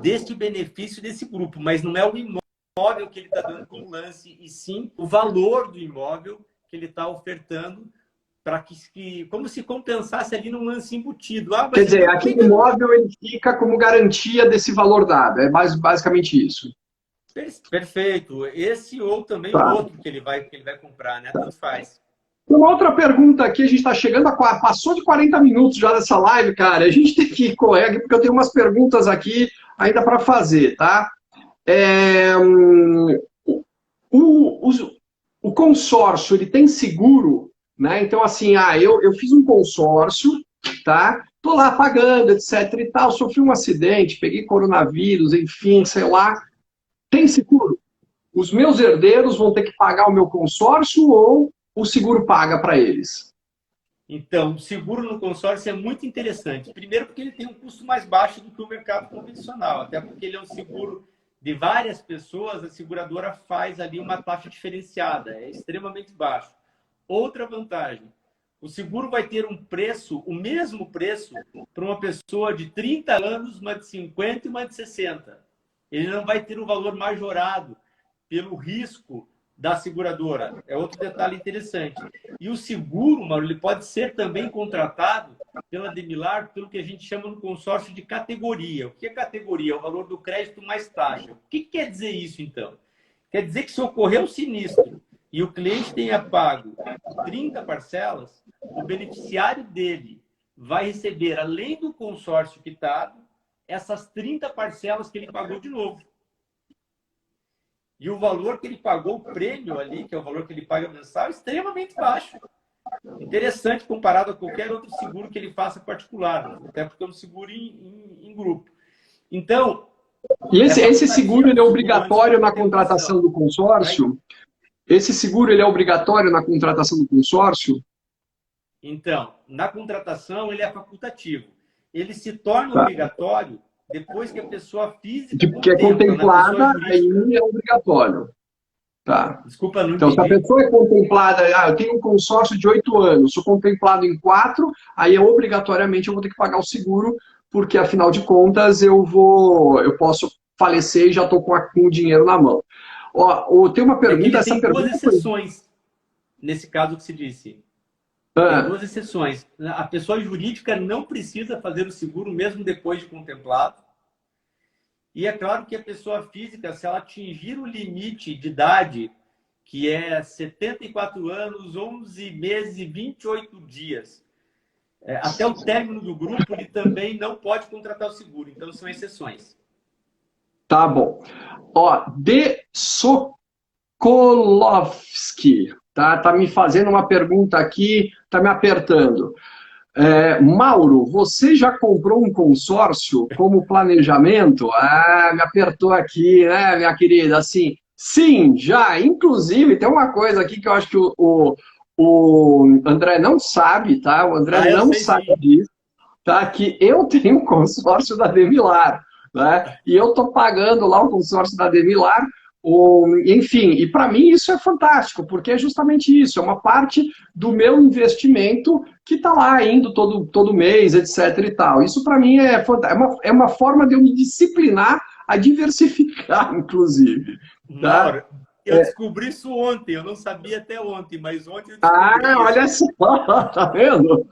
Speaker 2: deste benefício desse grupo, mas não é o imóvel que ele está dando como lance, e sim o valor do imóvel que ele está ofertando para que como se compensasse ali num lance embutido.
Speaker 1: Quer dizer, aquele imóvel ele fica como garantia desse valor dado. É basicamente isso.
Speaker 2: Perfeito. Esse ou também
Speaker 1: Tá.
Speaker 2: o outro que ele vai comprar, né? Tanto faz.
Speaker 1: Uma outra pergunta aqui, a gente está chegando passou de 40 minutos já dessa live, cara. A gente tem que correr aqui, porque eu tenho umas perguntas aqui ainda para fazer, tá? O consórcio, ele tem seguro, né? Então, assim, eu fiz um consórcio, tá? Tô lá pagando, etc e tal, sofri um acidente, peguei coronavírus, enfim, sei lá. Tem seguro? Os meus herdeiros vão ter que pagar o meu consórcio ou o seguro paga para eles?
Speaker 2: Então, o seguro no consórcio é muito interessante. Primeiro porque ele tem um custo mais baixo do que o mercado convencional, até porque ele é um seguro de várias pessoas, a seguradora faz ali uma taxa diferenciada, é extremamente baixo. Outra vantagem, o seguro vai ter um preço, o mesmo preço para uma pessoa de 30 anos, uma de 50 e uma de 60. Ele não vai ter um valor majorado pelo risco da seguradora. É outro detalhe interessante. E o seguro, Mauro, ele pode ser também contratado pela Demilar pelo que a gente chama no consórcio de categoria. O que é categoria? É o valor do crédito mais taxa. O que quer dizer isso, então? Quer dizer que se ocorrer um sinistro e o cliente tenha pago 30 parcelas, o beneficiário dele vai receber, além do consórcio quitado, essas 30 parcelas que ele pagou de novo. E o valor que ele pagou, o prêmio ali, que é o valor que ele paga mensal, é extremamente baixo. Interessante comparado a qualquer outro seguro que ele faça particular, até porque é um seguro em grupo. Então...
Speaker 1: E esse seguro ele é obrigatório na contratação do consórcio? Esse seguro ele é obrigatório na contratação do consórcio?
Speaker 2: Então, na contratação ele é facultativo. Ele se torna obrigatório depois que a pessoa física...
Speaker 1: Que é contemplada, aí é obrigatório. Tá.
Speaker 2: Desculpa, não
Speaker 1: então,
Speaker 2: entendi.
Speaker 1: Se a pessoa é contemplada, eu tenho um consórcio de 8 anos, sou contemplado em 4, aí obrigatoriamente eu vou ter que pagar o seguro, porque afinal de contas eu posso falecer e já estou com o dinheiro na mão. Tem uma pergunta...
Speaker 2: Tem duas exceções nesse caso que se disse. Tem duas exceções. A pessoa jurídica não precisa fazer o seguro mesmo depois de contemplado. E é claro que a pessoa física, se ela atingir o limite de idade, que é 74 anos, 11 meses e 28 dias, até o término do grupo, ele também não pode contratar o seguro. Então, são exceções.
Speaker 1: Tá bom. Ó, De Sokolovski, tá me fazendo uma pergunta aqui, tá me apertando. Mauro, você já comprou um consórcio como planejamento? Ah, me apertou aqui, né, minha querida? Assim, sim, já. Inclusive, tem uma coisa aqui que eu acho que o André não sabe, tá? O André
Speaker 2: Ah, eu
Speaker 1: não
Speaker 2: sei
Speaker 1: sabe
Speaker 2: sim.
Speaker 1: disso, tá? Que eu tenho um consórcio da Demilar, né? E eu tô pagando lá o consórcio da Demilar, enfim, e para mim isso é fantástico, porque é justamente isso, é uma parte do meu investimento que está lá indo todo mês, etc. e tal. Isso para mim é uma forma de eu me disciplinar a diversificar, inclusive. Tá?
Speaker 2: Mauro, eu descobri isso ontem. Eu não sabia até ontem, mas ontem eu
Speaker 1: Ah,
Speaker 2: descobri isso.
Speaker 1: olha só, tá vendo?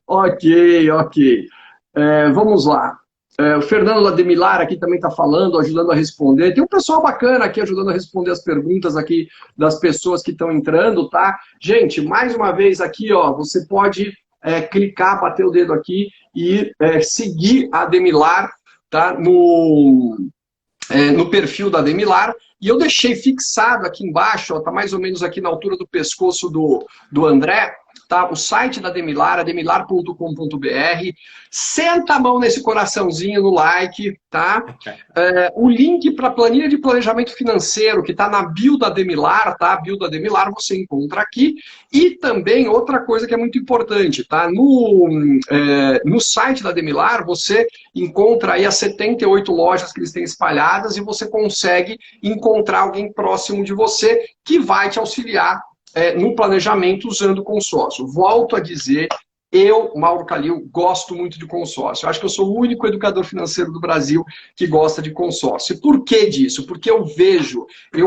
Speaker 1: Ok, ok. Vamos lá. O Fernando Lademilar aqui também está falando, ajudando a responder. Tem um pessoal bacana aqui ajudando a responder as perguntas aqui das pessoas que estão entrando, tá? Gente, mais uma vez aqui, ó, você pode clicar, bater o dedo aqui e seguir a Demilar, tá? No perfil da Demilar, e eu deixei fixado aqui embaixo, está mais ou menos aqui na altura do pescoço do André, tá? O site da Demilar, ademilar.com.br. Senta a mão nesse coraçãozinho no like, tá? O link para a planilha de planejamento financeiro, que está na bio da Demilar, tá? A bio da Demilar você encontra aqui. E também outra coisa que é muito importante, tá? No site da Demilar, você encontra aí as 78 lojas que eles têm espalhadas e você consegue encontrar alguém próximo de você que vai te auxiliar no planejamento usando consórcio. Volto a dizer, eu, Mauro Calil, gosto muito de consórcio. Eu acho que eu sou o único educador financeiro do Brasil que gosta de consórcio. Por que disso? Porque eu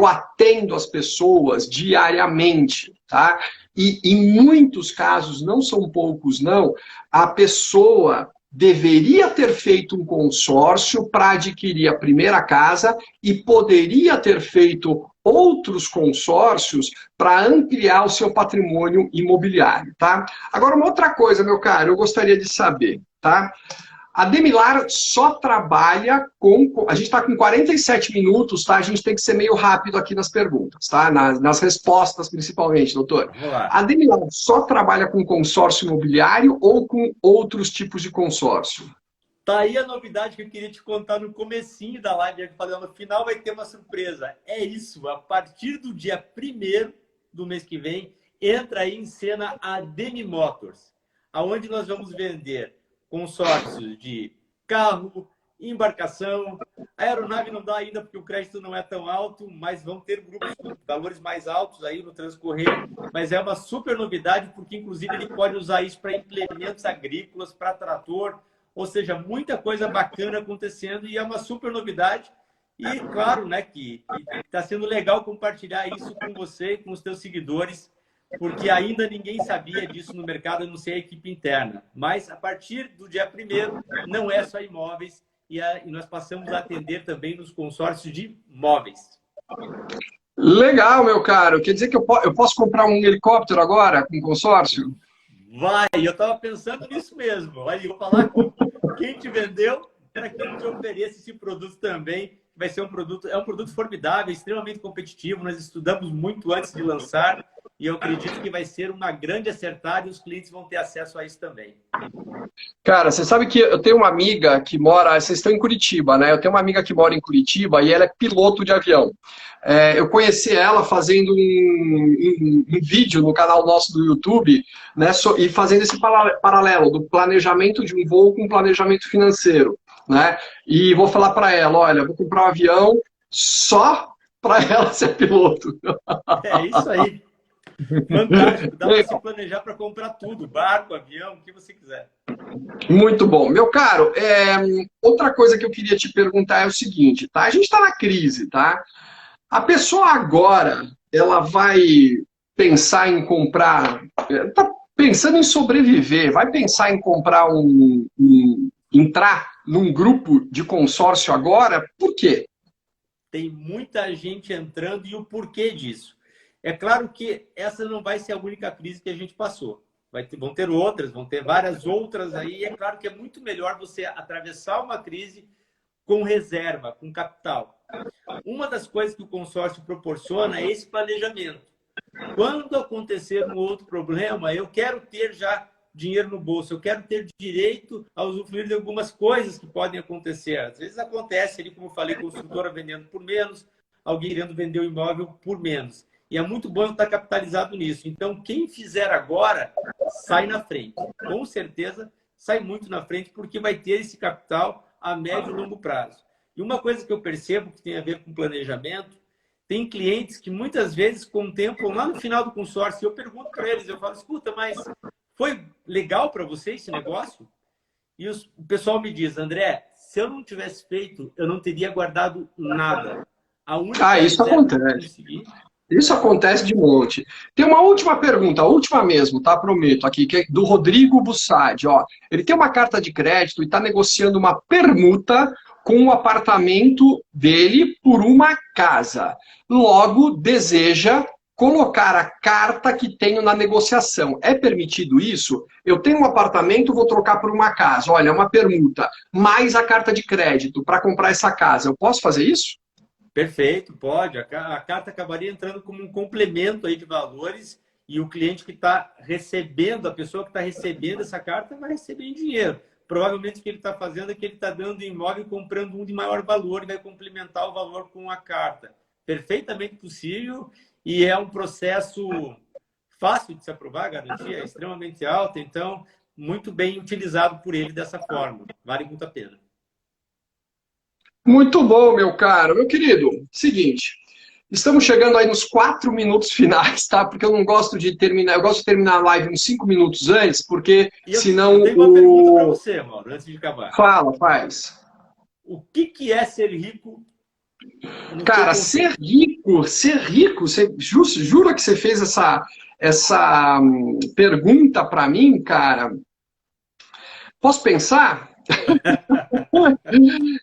Speaker 1: atendo as pessoas diariamente, tá? E em muitos casos, não são poucos não, a pessoa deveria ter feito um consórcio para adquirir a primeira casa e poderia ter feito outros consórcios para ampliar o seu patrimônio imobiliário, tá? Agora, uma outra coisa, meu caro, eu gostaria de saber, tá? A Demilar só trabalha com... A gente está com 47 minutos, tá? A gente tem que ser meio rápido aqui nas perguntas, tá? Nas respostas, principalmente, doutor.
Speaker 2: Vamos lá.
Speaker 1: A Demilar só trabalha com consórcio imobiliário ou com outros tipos de consórcio?
Speaker 2: Tá aí a novidade que eu queria te contar no comecinho da live. Eu falei, no final vai ter uma surpresa. É isso, a partir do dia 1º do mês que vem, entra aí em cena a Demi Motors, aonde nós vamos vender consórcios de carro, embarcação, aeronave não dá ainda porque o crédito não é tão alto, mas vão ter grupos com valores mais altos aí no transcorrer, mas é uma super novidade porque inclusive ele pode usar isso para implementos agrícolas, para trator, ou seja, muita coisa bacana acontecendo e é uma super novidade. E claro, né, que está sendo legal compartilhar isso com você e com os teus seguidores, porque ainda ninguém sabia disso no mercado, a não ser a equipe interna. Mas a partir do dia 1º, não é só imóveis, e nós passamos a atender também nos consórcios de móveis.
Speaker 1: Legal, meu caro. Quer dizer que eu posso comprar um helicóptero agora com consórcio?
Speaker 2: Vai, eu estava pensando nisso mesmo. Olha, eu vou falar com quem te vendeu para que ele te ofereça esse produto também. Vai ser é um produto formidável, extremamente competitivo. Nós estudamos muito antes de lançar e eu acredito que vai ser uma grande acertada e os clientes vão ter acesso a isso também.
Speaker 1: Cara, você sabe que eu tenho uma amiga que mora... Vocês estão em Curitiba, né? Eu tenho uma amiga que mora em Curitiba e ela é piloto de avião. Eu conheci ela fazendo um vídeo no canal nosso do YouTube, né? E fazendo esse paralelo do planejamento de um voo com planejamento financeiro, né? E vou falar para ela, olha, vou comprar um avião só para ela ser piloto.
Speaker 2: É isso aí. Fantástico. Dá para se planejar para comprar tudo. Barco, avião, o que você quiser.
Speaker 1: Muito bom. Meu caro, outra coisa que eu queria te perguntar é o seguinte, tá? A gente está na crise, tá? A pessoa agora, ela vai pensar em comprar, tá pensando em sobreviver, vai pensar em comprar entrar num grupo de consórcio agora, por quê?
Speaker 2: Tem muita gente entrando e o porquê disso. É claro que essa não vai ser a única crise que a gente passou. vão ter outras, vão ter várias outras aí. E é claro que é muito melhor você atravessar uma crise com reserva, com capital. Uma das coisas que o consórcio proporciona é esse planejamento. Quando acontecer um outro problema, eu quero ter já dinheiro no bolso, eu quero ter direito a usufruir de algumas coisas que podem acontecer. Às vezes acontece ali, como eu falei, construtora vendendo por menos, alguém querendo vender o imóvel por menos. E é muito bom estar capitalizado nisso. Então, quem fizer agora, sai na frente. Com certeza, sai muito na frente, porque vai ter esse capital a médio e longo prazo. E uma coisa que eu percebo que tem a ver com planejamento, tem clientes que muitas vezes contemplam lá no final do consórcio, eu pergunto para eles, eu falo, escuta, mas foi legal para você esse negócio? E o pessoal me diz, André, se eu não tivesse feito, eu não teria guardado nada. A única
Speaker 1: Isso
Speaker 2: reserva que eu
Speaker 1: acontece.
Speaker 2: consegui...
Speaker 1: Isso acontece de monte. Tem uma última pergunta, a última mesmo, tá? Prometo aqui, que é do Rodrigo Bussadi. Ó, ele tem uma carta de crédito e está negociando uma permuta com o apartamento dele por uma casa. Logo, deseja colocar a carta que tenho na negociação. É permitido isso? Eu tenho um apartamento, vou trocar por uma casa. Olha, é uma permuta, mais a carta de crédito para comprar essa casa. Eu posso fazer isso?
Speaker 2: Perfeito, pode. A carta acabaria entrando como um complemento aí de valores e o cliente que está recebendo, a pessoa que está recebendo essa carta vai receber em dinheiro. Provavelmente o que ele está fazendo é que ele está dando imóvel e comprando um de maior valor e vai complementar o valor com a carta. Perfeitamente possível e é um processo fácil de se aprovar, a garantia é extremamente alta, então muito bem utilizado por ele dessa forma. Vale muito a pena.
Speaker 1: Muito bom, meu caro. Meu querido, seguinte, estamos chegando aí nos 4 minutos finais, tá? Porque eu não gosto de terminar, eu gosto de terminar a live uns 5 minutos antes, porque
Speaker 2: E eu
Speaker 1: senão
Speaker 2: tenho uma pergunta para você, Mauro, antes de acabar.
Speaker 1: Fala, faz.
Speaker 2: O que é ser rico no teu
Speaker 1: Cara,
Speaker 2: conceito?
Speaker 1: ser rico, você, jura que você fez essa pergunta para mim, cara? Posso pensar?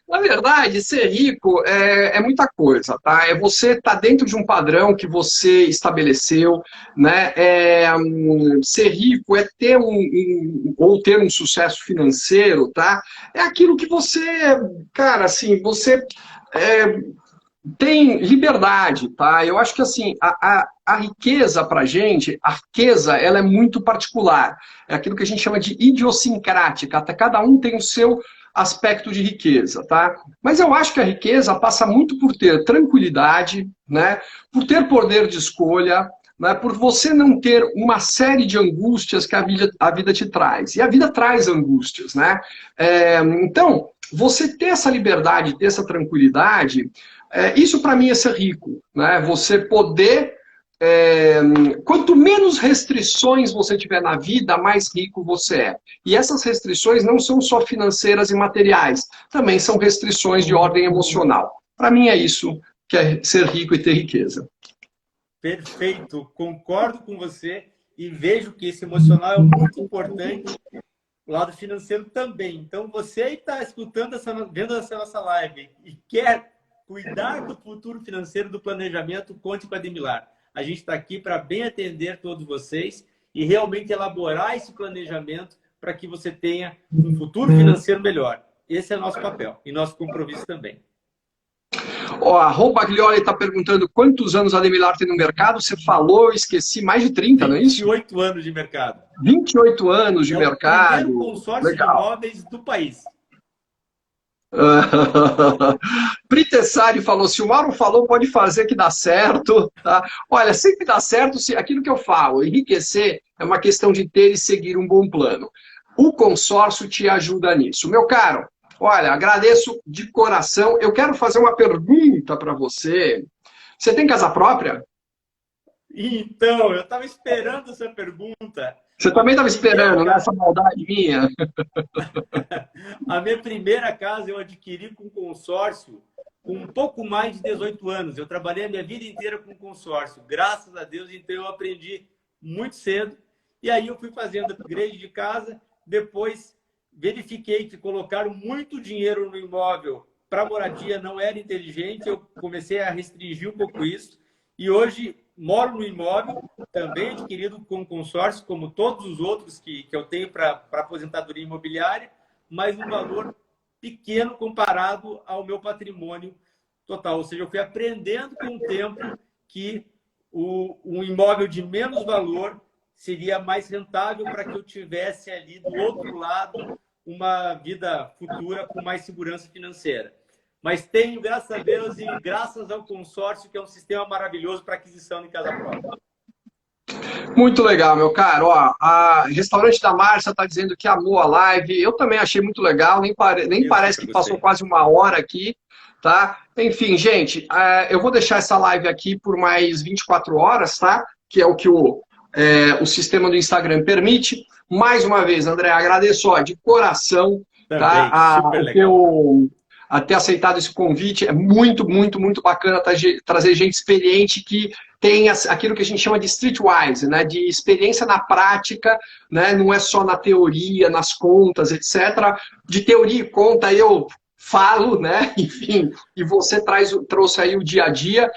Speaker 1: Na verdade, ser rico é muita coisa, tá? É você estar dentro de um padrão que você estabeleceu, né? Ser rico é ter ou ter um sucesso financeiro, tá? É aquilo que você, cara, assim, você é, tem liberdade, tá? Eu acho que assim, a riqueza pra gente, a riqueza, ela é muito particular. É aquilo que a gente chama de idiosincrática. Até cada um tem o seu aspecto de riqueza, tá? Mas eu acho que a riqueza passa muito por ter tranquilidade, né? Por ter poder de escolha, né? Por você não ter uma série de angústias que a vida te traz. E a vida traz angústias, né? Então, você ter essa liberdade, ter essa tranquilidade, isso para mim é ser rico, né? Você poder, quanto menos restrições você tiver na vida, mais rico você é. E essas restrições não são só financeiras e materiais, também são restrições de ordem emocional. Para mim é isso que é ser rico e ter riqueza.
Speaker 2: Perfeito, concordo com você e vejo que esse emocional é muito importante, o lado financeiro também. Então, você está escutando, vendo essa nossa live e quer cuidar do futuro financeiro, do planejamento, conte com a Admilar. A gente está aqui para bem atender todos vocês e realmente elaborar esse planejamento para que você tenha um futuro financeiro melhor. Esse é nosso papel e nosso compromisso também.
Speaker 1: Ó, a Rô Baglioli está perguntando quantos anos a Admilar tem no mercado. Você falou, eu esqueci, mais de 30, não é isso?
Speaker 2: 28 anos de mercado.
Speaker 1: 28 anos de
Speaker 2: É o
Speaker 1: mercado.
Speaker 2: primeiro consórcio de
Speaker 1: Legal.
Speaker 2: imóveis do país.
Speaker 1: Pritessari falou, se o Mauro falou, pode fazer que dá certo. Tá? Olha, sempre dá certo se aquilo que eu falo, enriquecer é uma questão de ter e seguir um bom plano. O consórcio te ajuda nisso. Meu caro, olha, agradeço de coração. Eu quero fazer uma pergunta para você. Você tem casa própria?
Speaker 2: Então, eu estava esperando essa pergunta.
Speaker 1: Você
Speaker 2: A
Speaker 1: também
Speaker 2: minha
Speaker 1: estava
Speaker 2: primeira
Speaker 1: esperando, né?
Speaker 2: casa,
Speaker 1: Essa maldade minha.
Speaker 2: a minha primeira casa eu adquiri com consórcio com um pouco mais de 18 anos. Eu trabalhei a minha vida inteira com consórcio. Graças a Deus, então eu aprendi muito cedo. E aí eu fui fazendo upgrade de casa. Depois verifiquei que colocar muito dinheiro no imóvel para moradia não era inteligente. Eu comecei a restringir um pouco isso. E hoje moro no imóvel, também adquirido com consórcio, como todos os outros que eu tenho para aposentadoria imobiliária, mas um valor pequeno comparado ao meu patrimônio total. Ou seja, eu fui aprendendo com o tempo que um imóvel de menos valor seria mais rentável para que eu tivesse ali do outro lado uma vida futura com mais segurança financeira. Mas tenho, graças a Deus e graças ao consórcio, que é um sistema maravilhoso para aquisição de casa própria.
Speaker 1: Muito legal, meu caro. Ó, a Restaurante da Márcia está dizendo que amou a live. Eu também achei muito legal, nem parece que passou quase uma hora aqui, tá? Enfim, gente, eu vou deixar essa live aqui por mais 24 horas, tá? Que é o que o sistema do Instagram permite. Mais uma vez, André, agradeço de coração,
Speaker 2: também,
Speaker 1: tá?
Speaker 2: super legal.
Speaker 1: A ter aceitado esse convite. É muito, muito, muito bacana trazer gente experiente que tem aquilo que a gente chama de streetwise, né? De experiência na prática, né? Não é só na teoria, nas contas, etc. De teoria e conta eu falo, né? Enfim, e você trouxe aí o dia a dia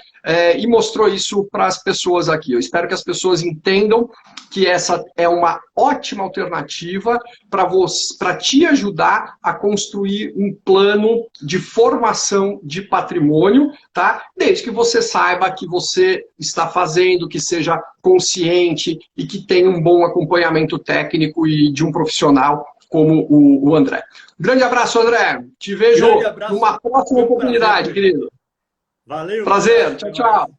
Speaker 1: e mostrou isso para as pessoas aqui. Eu espero que as pessoas entendam que essa é uma ótima alternativa para te ajudar a construir um plano de formação de patrimônio, tá? Desde que você saiba que você está fazendo, que seja consciente e que tenha um bom acompanhamento técnico e de um profissional como o André. Grande abraço, André. Te vejo numa próxima oportunidade, querido.
Speaker 2: Valeu.
Speaker 1: Prazer. Tchau, tchau.